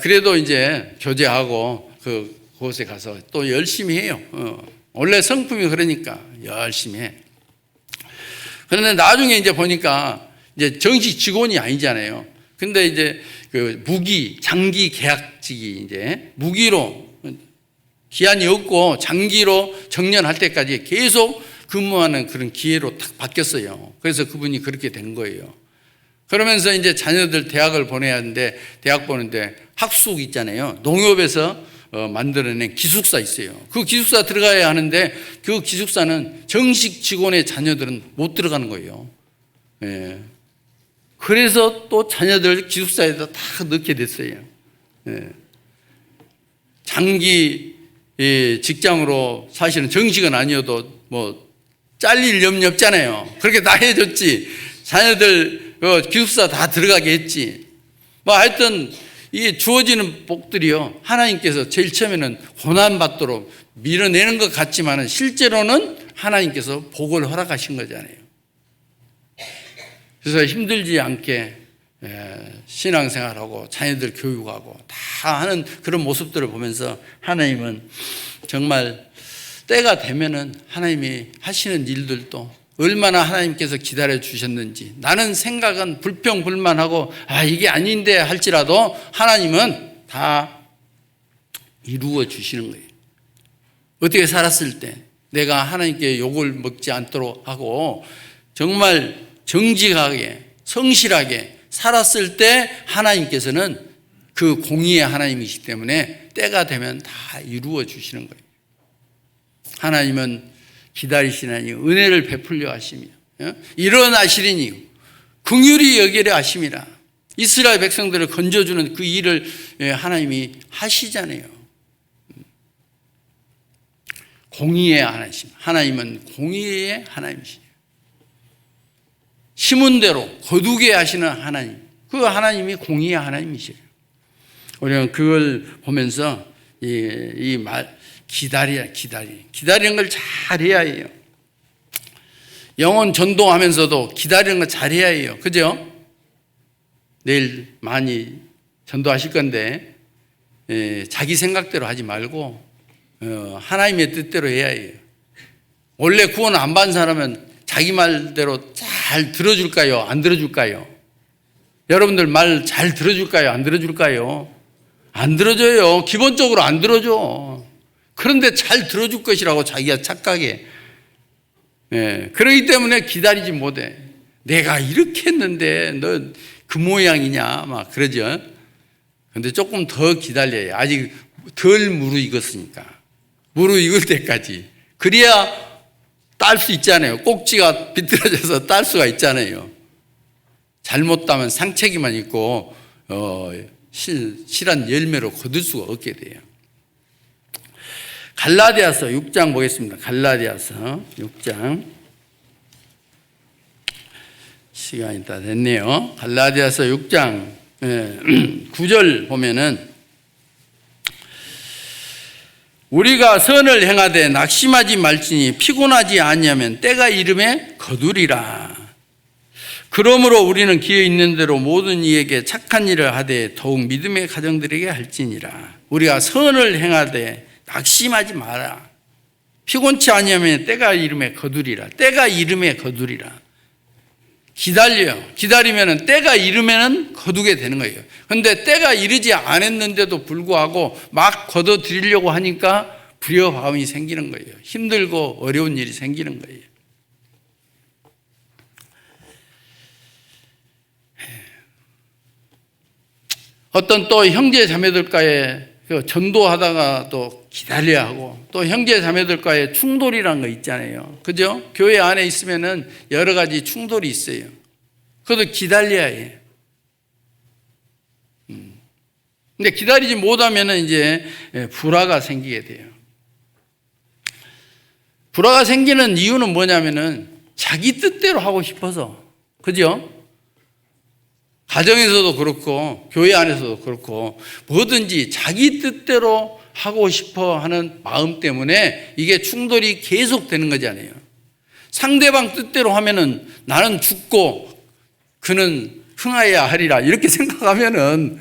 Speaker 1: 그래도 이제 교제하고 그곳에 가서 또 열심히 해요. 원래 성품이 그러니까 열심히 해. 그런데 나중에 이제 보니까 이제 정식 직원이 아니잖아요. 근데 이제 장기 계약직이 이제 무기로 기한이 없고 장기로 정년할 때까지 계속 근무하는 그런 기회로 딱 바뀌었어요. 그래서 그분이 그렇게 된 거예요. 그러면서 이제 자녀들 대학을 보내야 하는데, 대학 보는데 학숙 있잖아요. 농협에서 만들어낸 기숙사 있어요. 그 기숙사 들어가야 하는데 그 기숙사는 정식 직원의 자녀들은 못 들어가는 거예요. 그래서 또 자녀들 기숙사에다 다 넣게 됐어요. 예. 장기 직장으로 사실은 정식은 아니어도 뭐 잘릴 염려 없잖아요. 그렇게 다 해줬지. 자녀들 기숙사 다 들어가게 했지. 뭐 하여튼 이게 주어지는 복들이요, 하나님께서 제일 처음에는 고난받도록 밀어내는 것 같지만 실제로는 하나님께서 복을 허락하신 거잖아요. 그래서 힘들지 않게 신앙생활하고 자녀들 교육하고 다 하는 그런 모습들을 보면서 하나님은 정말 때가 되면은 하나님이 하시는 일들도 얼마나 하나님께서 기다려 주셨는지, 나는 생각은 불평불만하고 이게 아닌데 할지라도 하나님은 다 이루어 주시는 거예요. 어떻게 살았을 때 내가 하나님께 욕을 먹지 않도록 하고 정말 정직하게 성실하게 살았을 때 하나님께서는 그 공의의 하나님이시기 때문에 때가 되면 다 이루어 주시는 거예요. 하나님은 기다리시나니 은혜를 베풀려 하시며 일어나시리니 긍휼히 여기려 하심이라. 이스라엘 백성들을 건져주는 그 일을 하나님이 하시잖아요. 공의의 하나님, 하나님은 공의의 하나님이시죠. 심은 대로 거두게 하시는 하나님, 그 하나님이 공의의 하나님이시죠. 우리는 그걸 보면서 이 말 기다리는 걸 잘해야 해요. 영혼 전도하면서도 기다리는 걸 잘해야 해요. 그죠? 내일 많이 전도하실 건데 자기 생각대로 하지 말고 하나님의 뜻대로 해야 해요. 원래 구원 안 받은 사람은 자기 말대로 잘 들어줄까요? 안 들어줄까요? 여러분들 말 잘 들어줄까요? 안 들어줄까요? 안 들어줘요. 기본적으로 안 들어줘. 그런데 잘 들어줄 것이라고 자기가 착각해. 그러기 때문에 기다리지 못해. 내가 이렇게 했는데 너 그 모양이냐 막 그러죠. 근데 조금 더 기다려요. 아직 덜 무르익었으니까. 무르익을 때까지. 그래야 딸 수 있잖아요. 꼭지가 비틀어져서 딸 수가 있잖아요. 잘못 따면 상체기만 있고 실한 열매로 거둘 수가 없게 돼요. 갈라디아서 6장 보겠습니다. 갈라디아서 6장. 시간이 다 됐네요. 갈라디아서 6장 9절 보면은 우리가 선을 행하되 낙심하지 말지니 피곤하지 아니하면 때가 이름에 거두리라. 그러므로 우리는 기회 있는 대로 모든 이에게 착한 일을 하되 더욱 믿음의 가정들에게 할지니라. 우리가 선을 행하되 낙심하지 마라. 피곤치 아니하면 때가 이름에 거두리라. 때가 이름에 거두리라. 기다려요. 기다리면 때가 이르면 거두게 되는 거예요. 그런데 때가 이르지 않았는데도 불구하고 막 거둬 드리려고 하니까 불협화음이 생기는 거예요. 힘들고 어려운 일이 생기는 거예요. 어떤 또 형제 자매들과의 전도하다가 또 기다려야 하고, 또 형제 자매들과의 충돌이라는 거 있잖아요. 그죠? 교회 안에 있으면은 여러 가지 충돌이 있어요. 그것도 기다려야 해. 근데 기다리지 못하면은 이제 불화가 생기게 돼요. 불화가 생기는 이유는 뭐냐면은 자기 뜻대로 하고 싶어서. 그죠? 가정에서도 그렇고 교회 안에서도 그렇고 뭐든지 자기 뜻대로 하고 싶어 하는 마음 때문에 이게 충돌이 계속되는 거잖아요. 상대방 뜻대로 하면은 나는 죽고 그는 흥하여야 하리라 이렇게 생각하면은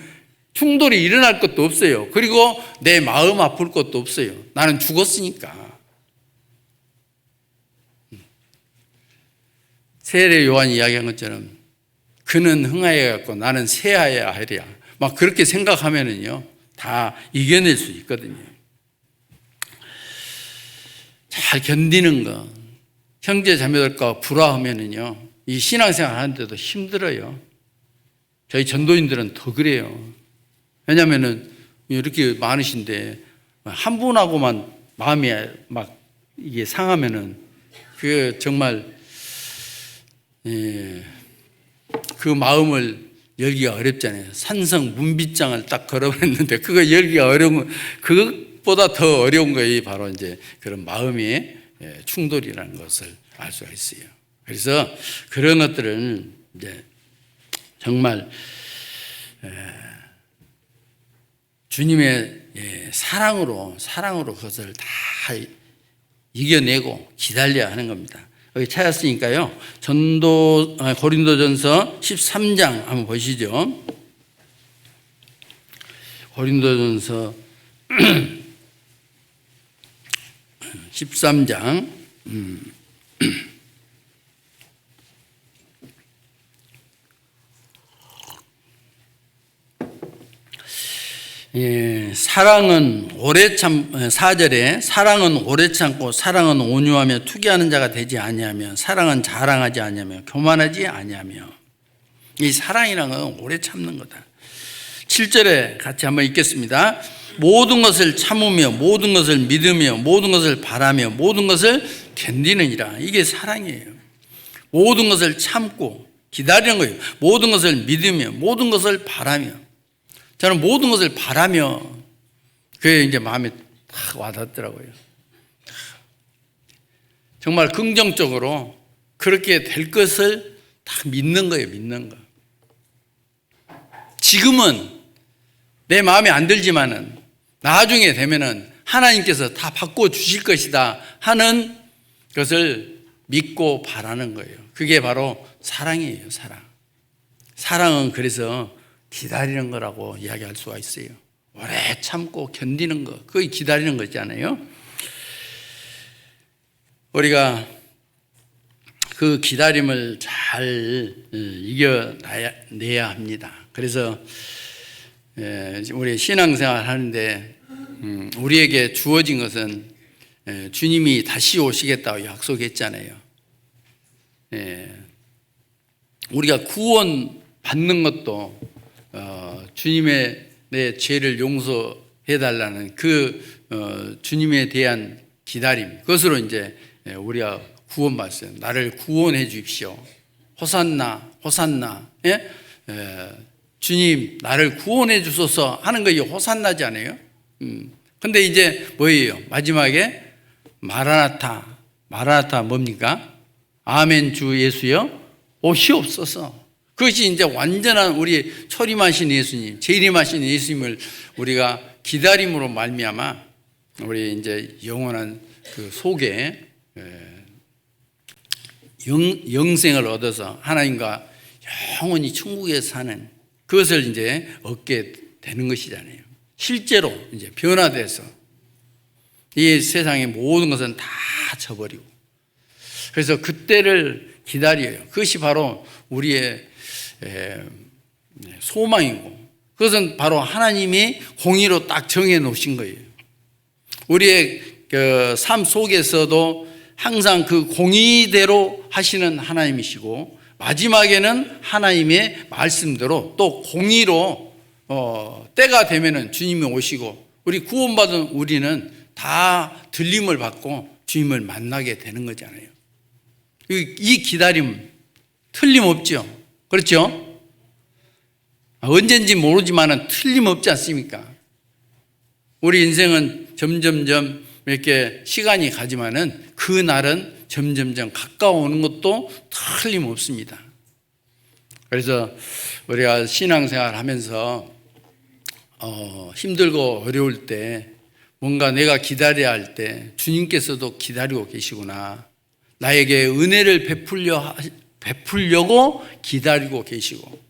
Speaker 1: 충돌이 일어날 것도 없어요. 그리고 내 마음 아플 것도 없어요. 나는 죽었으니까. 세례 요한이 이야기한 것처럼 그는 흥하여야 갖고 나는 쇠하여야 하리라. 막 그렇게 생각하면은요 다 이겨낼 수 있거든요. 잘 견디는 거, 형제 자매들과 불화하면은요 이 신앙생활 하는데도 힘들어요. 저희 전도인들은 더 그래요. 왜냐하면은 이렇게 많으신데 한 분하고만 마음이 막 이게 상하면은 그 정말 그 마음을 열기가 어렵잖아요. 산성 문빗장을 딱 걸어버렸는데 그거 열기가 어려운, 그것보다 더 어려운 것이 바로 이제 그런 마음의 충돌이라는 것을 알 수가 있어요. 그래서 그런 것들을 이제 정말 주님의 사랑으로 그것을 다 이겨내고 기다려야 하는 겁니다. 여기 찾았으니까요. 고린도전서 13장 한번 보시죠. 고린도전서 13장 사랑은 오래 4절에 사랑은 오래 참고 사랑은 온유하며 투기하는 자가 되지 아니하며 사랑은 자랑하지 아니하며 교만하지 아니하며. 이 사랑이라는 건 오래 참는 거다. 7절에 같이 한번 읽겠습니다. 모든 것을 참으며 모든 것을 믿으며 모든 것을 바라며 모든 것을 견디느니라. 이게 사랑이에요. 모든 것을 참고 기다리는 거예요. 모든 것을 믿으며 모든 것을 바라며. 저는 모든 것을 바라며 그게 이제 마음에 딱 와닿더라고요. 정말 긍정적으로 그렇게 될 것을 딱 믿는 거예요. 믿는 거. 지금은 내 마음에 안 들지만은 나중에 되면은 하나님께서 다 바꿔주실 것이다 하는 것을 믿고 바라는 거예요. 그게 바로 사랑이에요. 사랑은 그래서 기다리는 거라고 이야기할 수가 있어요. 오래 참고 견디는 거, 그게 기다리는 거잖아요. 우리가 그 기다림을 잘 이겨내야 합니다. 그래서 우리 신앙생활 하는데 우리에게 주어진 것은 주님이 다시 오시겠다고 약속했잖아요. 우리가 구원 받는 것도 주님의 내 죄를 용서해 달라는 그 주님에 대한 기다림, 그것으로 이제 우리가 구원받았어요. 나를 구원해 주십시오. 호산나, 호산나. 예? 주님 나를 구원해 주소서 하는 거, 이 호산나지 않아요? 근데 이제 뭐예요? 마지막에 마라나타. 마라나타 뭡니까? 아멘 주 예수여 오시옵소서. 그것이 이제 완전한 우리 초림하신 예수님, 재림하신 예수님을 우리가 기다림으로 말미암아 우리 이제 영원한 그 속에 영생을 얻어서 하나님과 영원히 천국에 사는 그것을 이제 얻게 되는 것이잖아요. 실제로 이제 변화돼서 이 세상의 모든 것은 다 져버리고, 그래서 그때를 기다려요. 그것이 바로 우리의 소망이고, 그것은 바로 하나님이 공의로 딱 정해 놓으신 거예요. 우리의 그 삶 속에서도 항상 그 공의대로 하시는 하나님이시고, 마지막에는 하나님의 말씀대로 또 공의로 때가 되면은 주님이 오시고, 우리 구원받은 우리는 다 들림을 받고 주님을 만나게 되는 거잖아요. 이 기다림 틀림없죠. 그렇죠? 언젠지 모르지만은 틀림없지 않습니까? 우리 인생은 점점점 이렇게 시간이 가지만은 그 날은 점점점 가까워오는 것도 틀림없습니다. 그래서 우리가 신앙생활 하면서 힘들고 어려울 때, 뭔가 내가 기다려야 할 때 주님께서도 기다리고 계시구나, 나에게 은혜를 베풀려고 기다리고 계시고,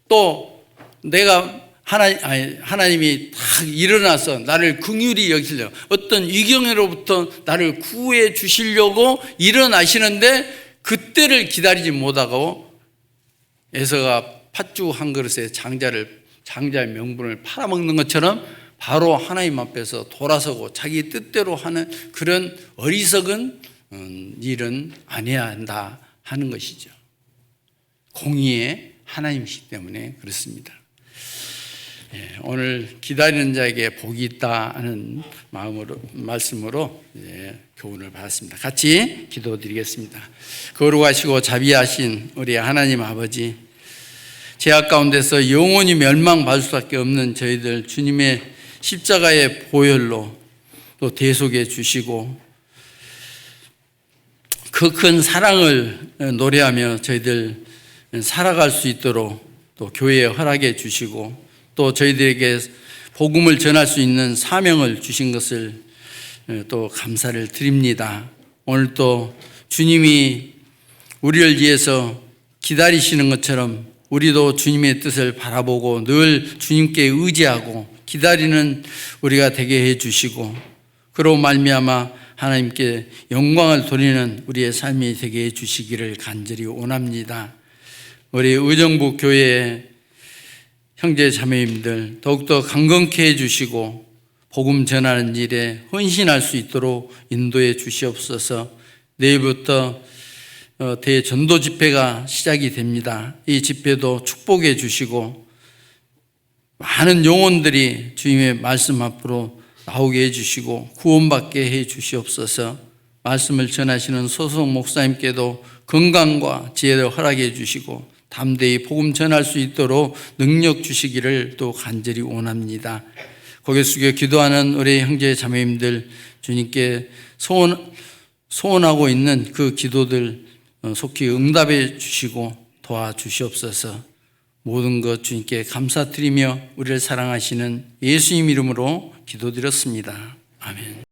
Speaker 1: 또 내가 하나님이 딱 일어나서 나를 긍휼히 여기시려고, 어떤 위경으로부터 나를 구해 주시려고 일어나시는데 그때를 기다리지 못하고 에서가 팥죽 한 그릇에 장자의 명분을 팔아먹는 것처럼 바로 하나님 앞에서 돌아서고 자기 뜻대로 하는 그런 어리석은 일은 안 해야 한다 하는 것이죠. 공의의 하나님이시기 때문에 그렇습니다. 오늘 기다리는 자에게 복이 있다 하는 말씀으로 교훈을 받았습니다. 같이 기도드리겠습니다. 거룩하시고 자비하신 우리 하나님 아버지, 죄악 가운데서 영원히 멸망받을 수밖에 없는 저희들 주님의 십자가의 보혈로 또 대속해 주시고 그 큰 사랑을 노래하며 저희들 살아갈 수 있도록 또 교회에 허락해 주시고 또 저희들에게 복음을 전할 수 있는 사명을 주신 것을 또 감사를 드립니다. 오늘 또 주님이 우리를 위해서 기다리시는 것처럼 우리도 주님의 뜻을 바라보고 늘 주님께 의지하고 기다리는 우리가 되게 해 주시고 그로 말미암아 하나님께 영광을 돌리는 우리의 삶이 되게 해 주시기를 간절히 원합니다. 우리 의정부 교회의 형제 자매님들 더욱더 강건케 해 주시고 복음 전하는 일에 헌신할 수 있도록 인도해 주시옵소서. 내일부터 대전도 집회가 시작이 됩니다. 이 집회도 축복해 주시고 많은 영혼들이 주님의 말씀 앞으로 나오게 해주시고 구원받게 해 주시옵소서. 말씀을 전하시는 소속 목사님께도 건강과 지혜를 허락해 주시고 담대히 복음 전할 수 있도록 능력 주시기를 또 간절히 원합니다. 고개 숙여 기도하는 우리 형제 자매님들 주님께 소원하고 있는 그 기도들 속히 응답해 주시고 도와주시옵소서. 모든 것 주님께 감사드리며 우리를 사랑하시는 예수님 이름으로 기도드렸습니다. 아멘.